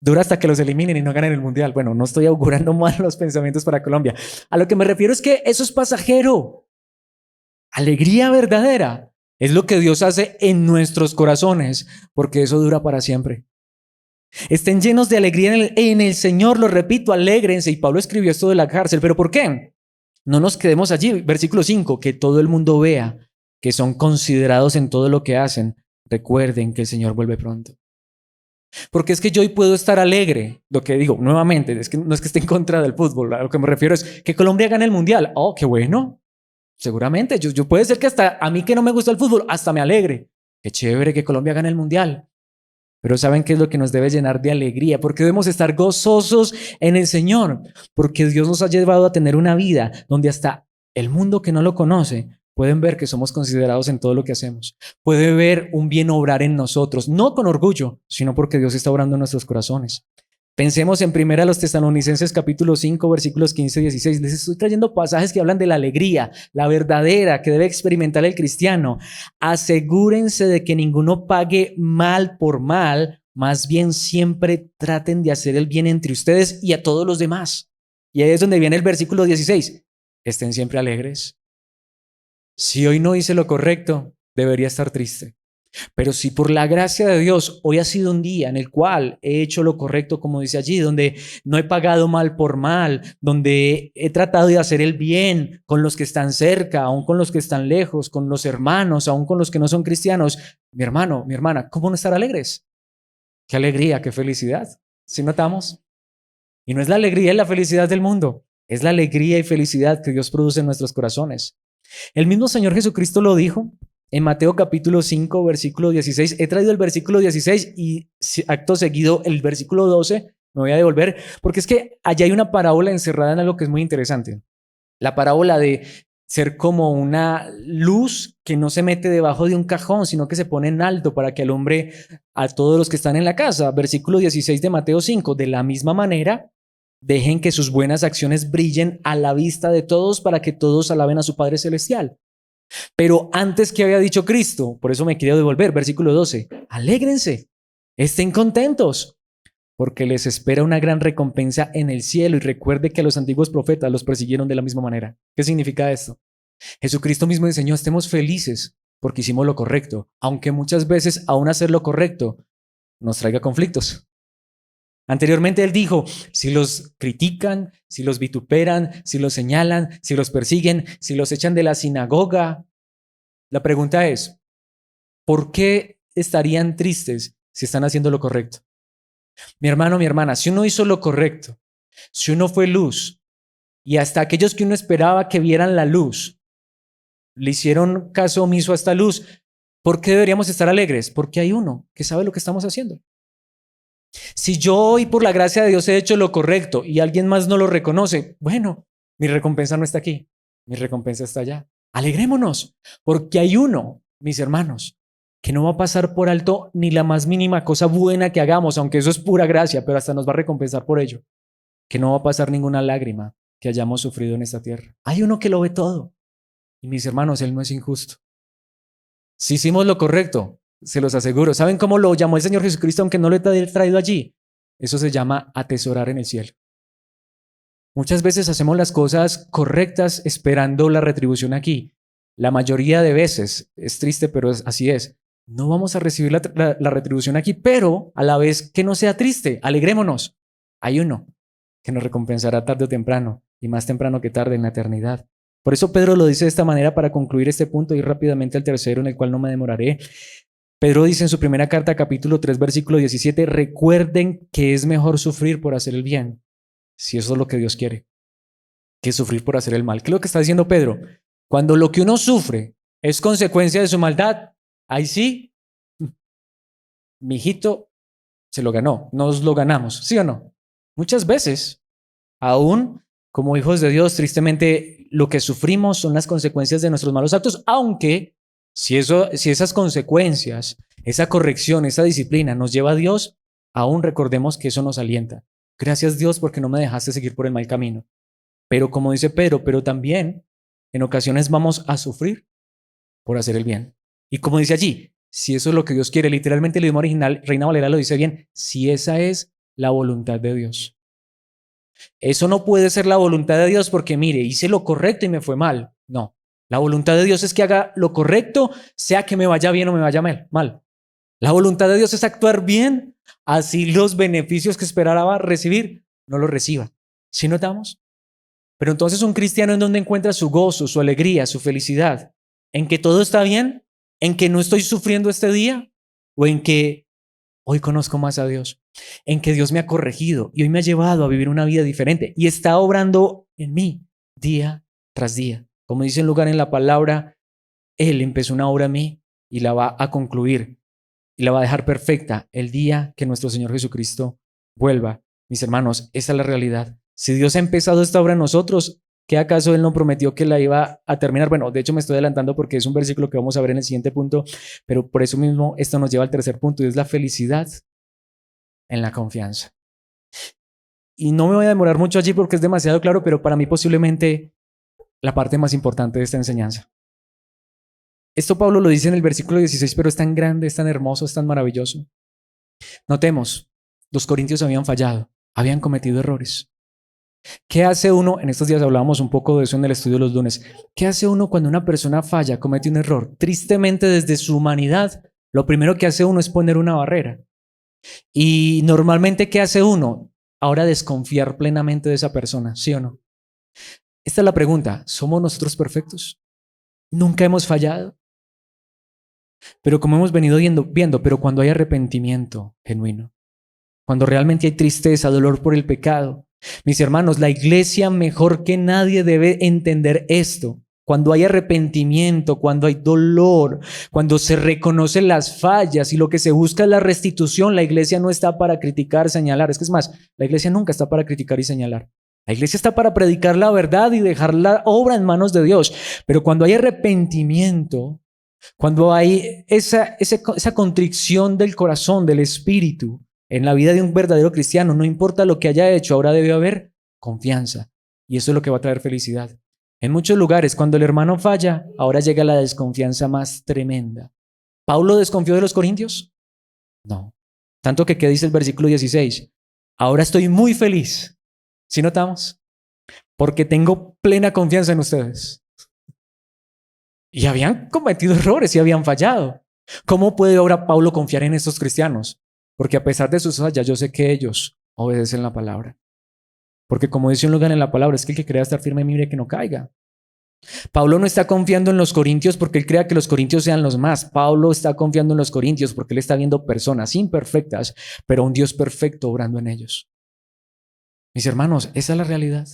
Dura hasta que los eliminen y no ganen el mundial. Bueno, no estoy augurando mal los pensamientos para Colombia. A lo que me refiero es que eso es pasajero. Alegría verdadera es lo que Dios hace en nuestros corazones, porque eso dura para siempre. Estén llenos de alegría en el Señor, lo repito, alégrense. Y Pablo escribió esto de la cárcel. ¿Pero por qué? No nos quedemos allí. Versículo 5, que todo el mundo vea que son considerados en todo lo que hacen. Recuerden que el Señor vuelve pronto. Porque es que yo hoy puedo estar alegre. Lo que digo nuevamente, es que no es que esté en contra del fútbol. A lo que me refiero es que Colombia gane el mundial. Oh, qué bueno. Seguramente. Yo puede ser que hasta a mí que no me gusta el fútbol, hasta me alegre. Qué chévere que Colombia gane el mundial. Pero ¿saben qué es lo que nos debe llenar de alegría? Porque debemos estar gozosos en el Señor. Porque Dios nos ha llevado a tener una vida donde hasta el mundo que no lo conoce pueden ver que somos considerados en todo lo que hacemos. Puede ver un bien obrar en nosotros, no con orgullo, sino porque Dios está obrando en nuestros corazones. Pensemos en 1 Tesalonicenses capítulo 5, versículos 15 y 16. Les estoy trayendo pasajes que hablan de la alegría, la verdadera que debe experimentar el cristiano. Asegúrense de que ninguno pague mal por mal, más bien siempre traten de hacer el bien entre ustedes y a todos los demás. Y ahí es donde viene el versículo 16. Estén siempre alegres. Si hoy no hice lo correcto, debería estar triste. Pero si por la gracia de Dios hoy ha sido un día en el cual he hecho lo correcto, como dice allí, donde no he pagado mal por mal, donde he tratado de hacer el bien con los que están cerca, aún con los que están lejos, con los hermanos, aún con los que no son cristianos, mi hermano, mi hermana, ¿cómo no estar alegres? Qué alegría, qué felicidad. ¿Sí notamos? Y no es la alegría y la felicidad del mundo, es la alegría y felicidad que Dios produce en nuestros corazones. El mismo Señor Jesucristo lo dijo en Mateo capítulo 5, versículo 16. He traído el versículo 16 y acto seguido el versículo 12. Me voy a devolver porque es que allá hay una parábola encerrada en algo que es muy interesante. La parábola de ser como una luz que no se mete debajo de un cajón, sino que se pone en alto para que alumbre a todos los que están en la casa. Versículo 16 de Mateo 5. De la misma manera, dejen que sus buenas acciones brillen a la vista de todos para que todos alaben a su Padre Celestial. Pero antes, que había dicho Cristo, por eso me quiero devolver, versículo 12, alégrense, estén contentos, porque les espera una gran recompensa en el cielo. Y recuerde que a los antiguos profetas los persiguieron de la misma manera. ¿Qué significa esto? Jesucristo mismo enseñó, estemos felices porque hicimos lo correcto, aunque muchas veces aún hacer lo correcto nos traiga conflictos. Anteriormente él dijo, si los critican, si los vituperan, si los señalan, si los persiguen, si los echan de la sinagoga. La pregunta es, ¿por qué estarían tristes si están haciendo lo correcto? Mi hermano, mi hermana, si uno hizo lo correcto, si uno fue luz y hasta aquellos que uno esperaba que vieran la luz, le hicieron caso omiso a esta luz, ¿por qué deberíamos estar alegres? Porque hay uno que sabe lo que estamos haciendo. Si yo hoy por la gracia de Dios he hecho lo correcto y alguien más no lo reconoce, bueno, mi recompensa no está aquí, mi recompensa está allá. Alegrémonos, porque hay uno, mis hermanos, que no va a pasar por alto ni la más mínima cosa buena que hagamos, aunque eso es pura gracia, pero hasta nos va a recompensar por ello. Que no va a pasar ninguna lágrima que hayamos sufrido en esta tierra. Hay uno que lo ve todo. Y mis hermanos, Él no es injusto. Si hicimos lo correcto, se los aseguro. ¿Saben cómo lo llamó el Señor Jesucristo aunque no lo he traído allí? Eso se llama atesorar en el cielo. Muchas veces hacemos las cosas correctas esperando la retribución aquí. La mayoría de veces, es triste, pero así es. No vamos a recibir la retribución aquí, pero a la vez que no sea triste, alegrémonos. Hay uno que nos recompensará tarde o temprano, y más temprano que tarde en la eternidad. Por eso Pedro lo dice de esta manera para concluir este punto y rápidamente al tercero, en el cual no me demoraré. Pedro dice en su primera carta, capítulo 3, versículo 17, recuerden que es mejor sufrir por hacer el bien, si eso es lo que Dios quiere, que sufrir por hacer el mal. ¿Qué es lo que está diciendo Pedro? Cuando lo que uno sufre es consecuencia de su maldad, ahí sí, mi hijito se lo ganó, nos lo ganamos, ¿sí o no? Muchas veces, aún como hijos de Dios, tristemente lo que sufrimos son las consecuencias de nuestros malos actos, aunque si esas consecuencias, esa corrección, esa disciplina nos lleva a Dios, aún recordemos que eso nos alienta. Gracias Dios porque no me dejaste seguir por el mal camino. Pero como dice Pedro, pero también en ocasiones vamos a sufrir por hacer el bien. Y como dice allí, si eso es lo que Dios quiere, literalmente el idioma original, Reina Valera lo dice bien, si esa es la voluntad de Dios. Eso no puede ser la voluntad de Dios porque mire, hice lo correcto y me fue mal. No, la voluntad de Dios es que haga lo correcto, sea que me vaya bien o me vaya mal. La voluntad de Dios es actuar bien, así los beneficios que esperaba recibir no los reciba. ¿Sí notamos? Pero entonces un cristiano, ¿en dónde encuentra su gozo, su alegría, su felicidad? ¿En que todo está bien? ¿En que no estoy sufriendo este día? ¿O en que hoy conozco más a Dios? ¿En que Dios me ha corregido y hoy me ha llevado a vivir una vida diferente y está obrando en mí día tras día? Como dice en lugar en la palabra, Él empezó una obra en mí y la va a concluir y la va a dejar perfecta el día que nuestro Señor Jesucristo vuelva. Mis hermanos, esa es la realidad. Si Dios ha empezado esta obra en nosotros, ¿qué acaso Él no prometió que la iba a terminar? Bueno, de hecho me estoy adelantando porque es un versículo que vamos a ver en el siguiente punto, pero por eso mismo esto nos lleva al tercer punto y es la felicidad en la confianza. Y no me voy a demorar mucho allí porque es demasiado claro, pero para mí posiblemente la parte más importante de esta enseñanza. Esto Pablo lo dice en el versículo 16, pero es tan grande, es tan hermoso, es tan maravilloso. Notemos, los corintios habían fallado, habían cometido errores. ¿Qué hace uno? En estos días hablábamos un poco de eso en el estudio de los lunes. ¿Qué hace uno cuando una persona falla, comete un error? Tristemente, desde su humanidad, lo primero que hace uno es poner una barrera. Y normalmente, ¿qué hace uno? Ahora desconfiar plenamente de esa persona, ¿sí o no? Esta es la pregunta. ¿Somos nosotros perfectos? ¿Nunca hemos fallado? Pero como hemos venido viendo, pero cuando hay arrepentimiento genuino, cuando realmente hay tristeza, dolor por el pecado, mis hermanos, la iglesia mejor que nadie debe entender esto. Cuando hay arrepentimiento, cuando hay dolor, cuando se reconocen las fallas y lo que se busca es la restitución, la iglesia no está para criticar, señalar. Es más, la iglesia nunca está para criticar y señalar. La iglesia está para predicar la verdad y dejar la obra en manos de Dios. Pero cuando hay arrepentimiento, cuando hay esa contrición del corazón, del espíritu, en la vida de un verdadero cristiano, no importa lo que haya hecho, ahora debe haber confianza. Y eso es lo que va a traer felicidad. En muchos lugares, cuando el hermano falla, ahora llega la desconfianza más tremenda. ¿Pablo desconfió de los corintios? No. Tanto que, ¿qué dice el versículo 16? Ahora estoy muy feliz. ¿Sí notamos? Porque tengo plena confianza en ustedes. Y habían cometido errores y habían fallado. ¿Cómo puede ahora Pablo confiar en estos cristianos? Porque a pesar de sus fallas, yo sé que ellos obedecen la palabra. Porque como dice un lugar en la palabra, es que el que crea estar firme, mire que no caiga. Pablo no está confiando en los corintios porque él crea que los corintios sean los más. Pablo está confiando en los corintios porque él está viendo personas imperfectas, pero un Dios perfecto obrando en ellos. Mis hermanos, esa es la realidad.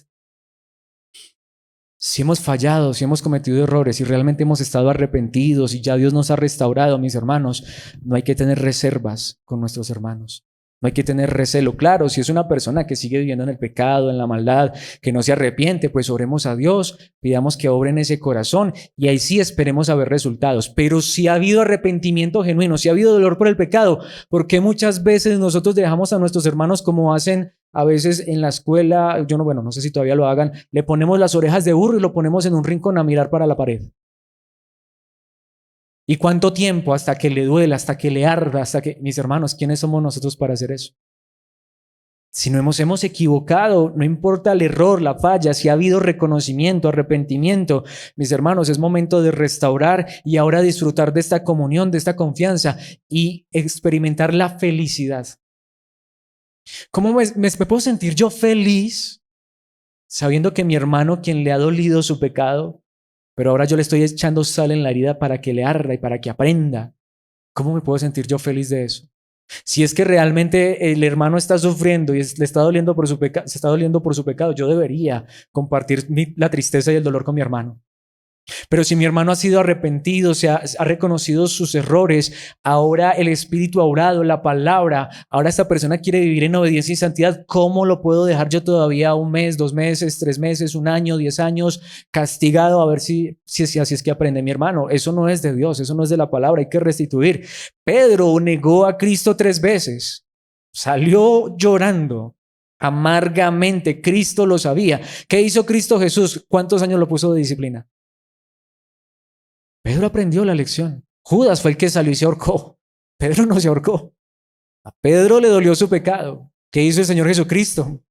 Si hemos fallado, si hemos cometido errores, si realmente hemos estado arrepentidos y ya Dios nos ha restaurado, mis hermanos, no hay que tener reservas con nuestros hermanos. No hay que tener recelo. Claro, si es una persona que sigue viviendo en el pecado, en la maldad, que no se arrepiente, pues oremos a Dios, pidamos que obre en ese corazón y ahí sí esperemos a ver resultados. Pero si ha habido arrepentimiento genuino, si ha habido dolor por el pecado, ¿por qué muchas veces nosotros dejamos a nuestros hermanos como hacen a veces en la escuela? Yo no sé si todavía lo hagan, le ponemos las orejas de burro y lo ponemos en un rincón a mirar para la pared. ¿Y cuánto tiempo hasta que le duela, hasta que le arda, hasta que... Mis hermanos, ¿quiénes somos nosotros para hacer eso? Si no hemos equivocado, no importa el error, la falla, si ha habido reconocimiento, arrepentimiento, mis hermanos, es momento de restaurar y ahora disfrutar de esta comunión, de esta confianza y experimentar la felicidad. ¿Cómo me puedo sentir yo feliz sabiendo que mi hermano, quien le ha dolido su pecado, pero ahora yo le estoy echando sal en la herida para que le arda y para que aprenda? ¿Cómo me puedo sentir yo feliz de eso? Si es que realmente el hermano está sufriendo y le está doliendo por su se está doliendo por su pecado, yo debería compartir la tristeza y el dolor con mi hermano. Pero si mi hermano ha sido arrepentido, ha reconocido sus errores, ahora el Espíritu ha orado, la palabra, ahora esta persona quiere vivir en obediencia y santidad, ¿cómo lo puedo dejar yo todavía 1 mes, 2 meses, 3 meses, 1 año, 10 años castigado a ver si así es que aprende mi hermano? Eso no es de Dios, eso no es de la palabra, hay que restituir. Pedro negó a Cristo 3 veces, salió llorando amargamente, Cristo lo sabía. ¿Qué hizo Cristo Jesús? ¿Cuántos años lo puso de disciplina? Pedro aprendió la lección. Judas fue el que salió y se ahorcó. Pedro no se ahorcó. A Pedro le dolió su pecado. ¿Qué hizo el Señor Jesucristo?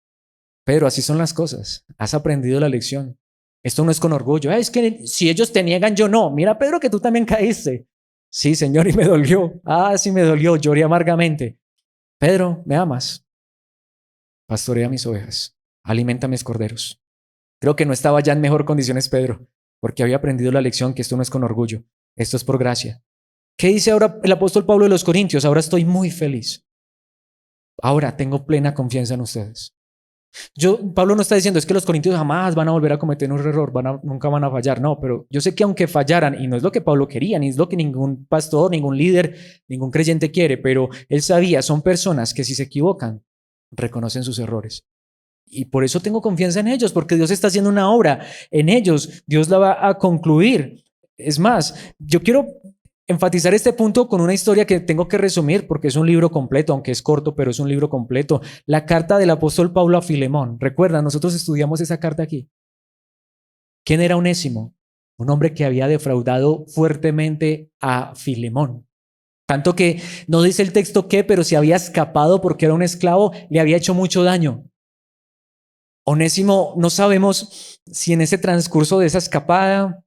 Pedro, así son las cosas. Has aprendido la lección. Esto no es con orgullo. Es que si ellos te niegan, yo no. Mira, Pedro, que tú también caíste. Sí, Señor, y me dolió. Sí me dolió. Lloré amargamente. Pedro, ¿me amas? Pastorea mis ovejas. Alimenta mis corderos. Creo que no estaba ya en mejor condiciones Pedro, porque había aprendido la lección que esto no es con orgullo, esto es por gracia. ¿Qué dice ahora el apóstol Pablo de los Corintios? Ahora estoy muy feliz. Ahora tengo plena confianza en ustedes. Pablo no está diciendo es que los corintios jamás van a volver a cometer un error, nunca van a fallar. No, pero yo sé que aunque fallaran, y no es lo que Pablo quería, ni es lo que ningún pastor, ningún líder, ningún creyente quiere, pero él sabía, son personas que si se equivocan, reconocen sus errores. Y por eso tengo confianza en ellos, porque Dios está haciendo una obra en ellos. Dios la va a concluir. Es más, yo quiero enfatizar este punto con una historia que tengo que resumir, porque es un libro completo, aunque es corto, pero es un libro completo. La carta del apóstol Pablo a Filemón. Recuerda, nosotros estudiamos esa carta aquí. ¿Quién era Onésimo? Un hombre que había defraudado fuertemente a Filemón. Tanto que no dice el texto qué, pero se había escapado porque era un esclavo, le había hecho mucho daño. Onésimo, no sabemos si en ese transcurso de esa escapada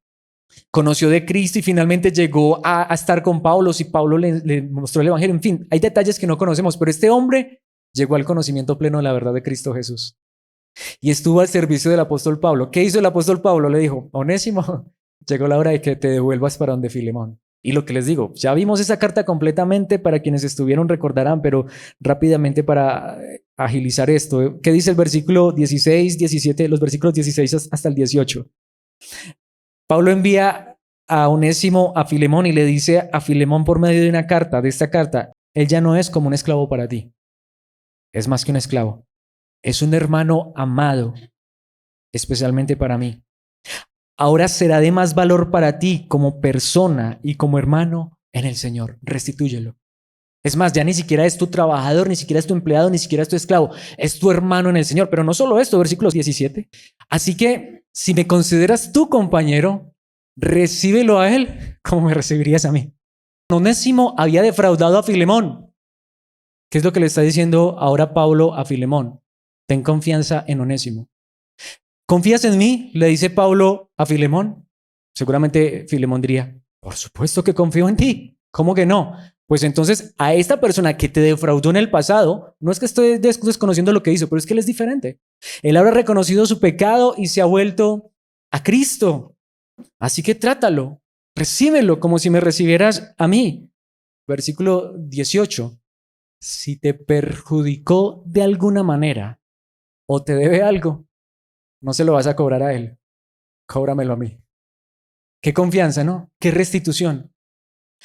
conoció de Cristo y finalmente llegó a estar con Pablo, si Pablo le mostró el evangelio. En fin, hay detalles que no conocemos, pero este hombre llegó al conocimiento pleno de la verdad de Cristo Jesús y estuvo al servicio del apóstol Pablo. ¿Qué hizo el apóstol Pablo? Le dijo: Onésimo, llegó la hora de que te devuelvas para donde Filemón. Y lo que les digo, ya vimos esa carta completamente, para quienes estuvieron recordarán, pero rápidamente para agilizar esto. ¿Qué dice el versículo 16, 17, los versículos 16 hasta el 18? Pablo envía a Onésimo a Filemón y le dice a Filemón por medio de esta carta, él ya no es como un esclavo para ti, es más que un esclavo, es un hermano amado, especialmente para mí. Ahora será de más valor para ti como persona y como hermano en el Señor. Restitúyelo. Es más, ya ni siquiera es tu trabajador, ni siquiera es tu empleado, ni siquiera es tu esclavo. Es tu hermano en el Señor. Pero no solo esto, versículos 17. Así que si me consideras tu compañero, recíbelo a él como me recibirías a mí. Onésimo había defraudado a Filemón. ¿Qué es lo que le está diciendo ahora Pablo a Filemón? Ten confianza en Onésimo. ¿Confías en mí?, le dice Pablo a Filemón. Seguramente Filemón diría: por supuesto que confío en ti. ¿Cómo que no? Pues entonces a esta persona que te defraudó en el pasado, no es que esté desconociendo lo que hizo, pero es que él es diferente. Él habrá reconocido su pecado y se ha vuelto a Cristo. Así que trátalo, recíbelo como si me recibieras a mí. Versículo 18. Si te perjudicó de alguna manera o te debe algo, no se lo vas a cobrar a él, cóbramelo a mí. Qué confianza, ¿no? Qué restitución.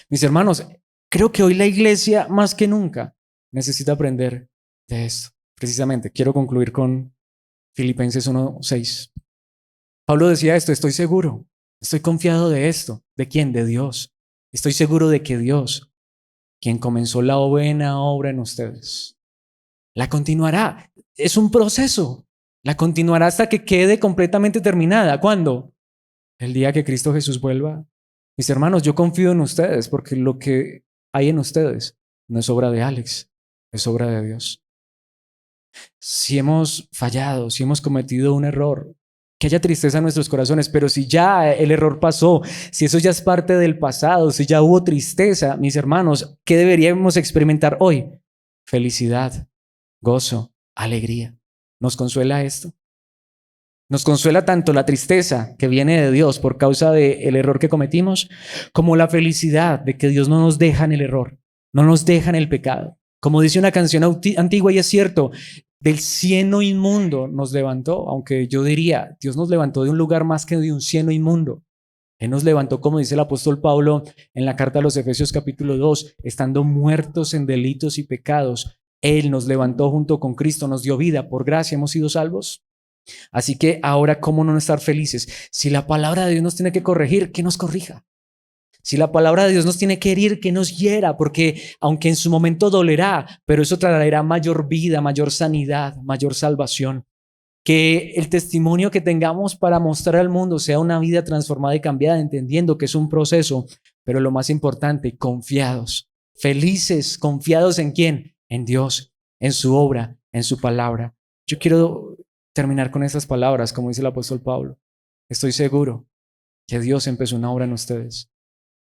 Mis hermanos, creo que hoy la iglesia más que nunca necesita aprender de esto. Precisamente, quiero concluir con Filipenses 1:6. Pablo decía esto: estoy seguro, estoy confiado de esto. ¿De quién? De Dios. Estoy seguro de que Dios, quien comenzó la buena obra en ustedes, la continuará. Es un proceso. La continuará hasta que quede completamente terminada. ¿Cuándo? El día que Cristo Jesús vuelva Mis hermanos, yo confío en ustedes porque lo que hay en ustedes no es obra de Alex, es obra de Dios. Si hemos fallado, si hemos cometido un error, que haya tristeza en nuestros corazones, pero si ya el error pasó, si eso ya es parte del pasado, si ya hubo tristeza, mis hermanos, ¿qué deberíamos experimentar hoy? Felicidad, gozo, alegría. ¿Nos consuela esto? Nos consuela tanto la tristeza que viene de Dios por causa del error que cometimos, como la felicidad de que Dios no nos deja en el error, no nos deja en el pecado. Como dice una canción antigua, y es cierto, del cieno inmundo nos levantó, aunque yo diría, Dios nos levantó de un lugar más que de un cieno inmundo. Él nos levantó, como dice el apóstol Pablo en la carta a los Efesios capítulo 2, estando muertos en delitos y pecados. Él nos levantó junto con Cristo, nos dio vida, por gracia hemos sido salvos. Así que ahora, ¿cómo no estar felices? Si la palabra de Dios nos tiene que corregir, que nos corrija. Si la palabra de Dios nos tiene que herir, que nos hiera, porque aunque en su momento dolerá, pero eso traerá mayor vida, mayor sanidad, mayor salvación. Que el testimonio que tengamos para mostrar al mundo sea una vida transformada y cambiada, entendiendo que es un proceso, pero lo más importante, confiados, felices, confiados ¿en quién? En Dios, en su obra, en su palabra. Yo quiero terminar con estas palabras, como dice el apóstol Pablo. Estoy seguro que Dios empezó una obra en ustedes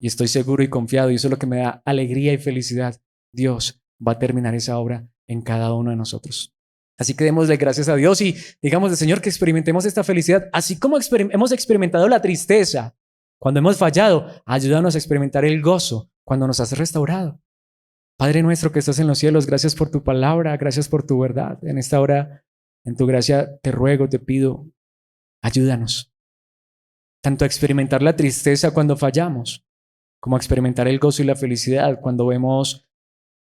y estoy seguro y confiado, y eso es lo que me da alegría y felicidad. Dios va a terminar esa obra en cada uno de nosotros. Así que démosle gracias a Dios y digamos, Señor, que experimentemos esta felicidad, así como hemos experimentado la tristeza cuando hemos fallado. Ayúdanos a experimentar el gozo cuando nos has restaurado. Padre nuestro que estás en los cielos, gracias por tu palabra, gracias por tu verdad. En esta hora, en tu gracia, te ruego, te pido, ayúdanos tanto a experimentar la tristeza cuando fallamos, como a experimentar el gozo y la felicidad cuando vemos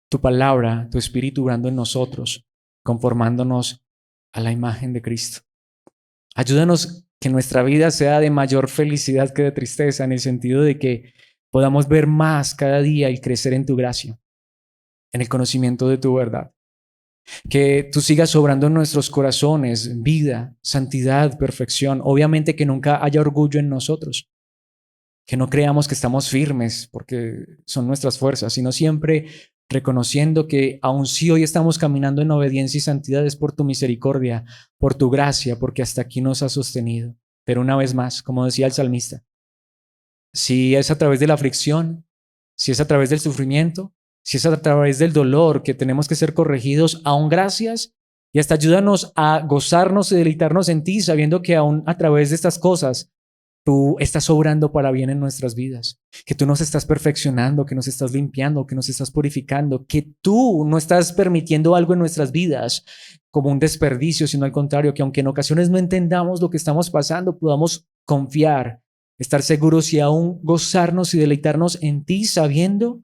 tu palabra, tu espíritu obrando en nosotros, conformándonos a la imagen de Cristo. Ayúdanos que nuestra vida sea de mayor felicidad que de tristeza, en el sentido de que podamos ver más cada día y crecer en tu gracia, en el conocimiento de tu verdad. Que tú sigas obrando en nuestros corazones vida, santidad, perfección. Obviamente que nunca haya orgullo en nosotros, que no creamos que estamos firmes porque son nuestras fuerzas, sino siempre reconociendo que aun si hoy estamos caminando en obediencia y santidad es por tu misericordia, por tu gracia, porque hasta aquí nos has sostenido. Pero una vez más, como decía el salmista, si es a través de la aflicción, si es a través del sufrimiento, si es a través del dolor que tenemos que ser corregidos, aún gracias, y hasta ayúdanos a gozarnos y deleitarnos en ti, sabiendo que aún a través de estas cosas tú estás obrando para bien en nuestras vidas, que tú nos estás perfeccionando, que nos estás limpiando, que nos estás purificando, que tú no estás permitiendo algo en nuestras vidas como un desperdicio, sino al contrario, que aunque en ocasiones no entendamos lo que estamos pasando, podamos confiar, estar seguros y aún gozarnos y deleitarnos en ti, sabiendo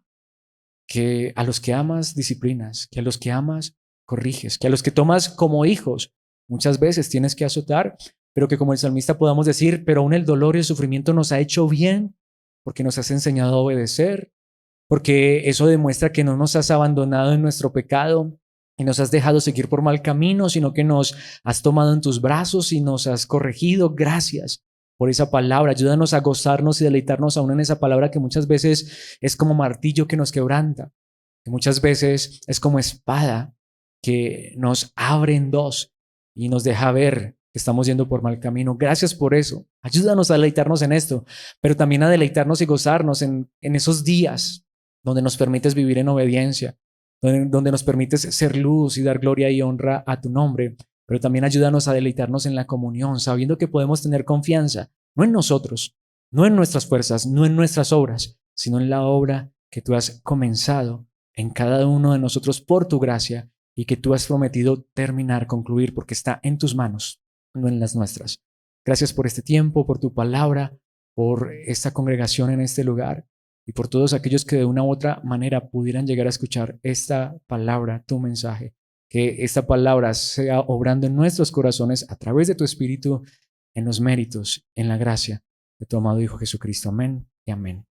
que a los que amas disciplinas, que a los que amas corriges, que a los que tomas como hijos muchas veces tienes que azotar, pero que como el salmista podamos decir, pero aún el dolor y el sufrimiento nos ha hecho bien porque nos has enseñado a obedecer, porque eso demuestra que no nos has abandonado en nuestro pecado y nos has dejado seguir por mal camino, sino que nos has tomado en tus brazos y nos has corregido. Gracias por esa palabra. Ayúdanos a gozarnos y deleitarnos aún en esa palabra que muchas veces es como martillo que nos quebranta, que muchas veces es como espada que nos abre en dos y nos deja ver que estamos yendo por mal camino. Gracias por eso. Ayúdanos a deleitarnos en esto, pero también a deleitarnos y gozarnos en esos días donde nos permites vivir en obediencia, donde nos permites ser luz y dar gloria y honra a tu nombre, pero también ayúdanos a deleitarnos en la comunión, sabiendo que podemos tener confianza, no en nosotros, no en nuestras fuerzas, no en nuestras obras, sino en la obra que tú has comenzado en cada uno de nosotros por tu gracia y que tú has prometido terminar, concluir, porque está en tus manos, no en las nuestras. Gracias por este tiempo, por tu palabra, por esta congregación en este lugar y por todos aquellos que de una u otra manera pudieran llegar a escuchar esta palabra, tu mensaje. Que esta palabra sea obrando en nuestros corazones a través de tu Espíritu, en los méritos, en la gracia de tu amado Hijo Jesucristo. Amén y amén.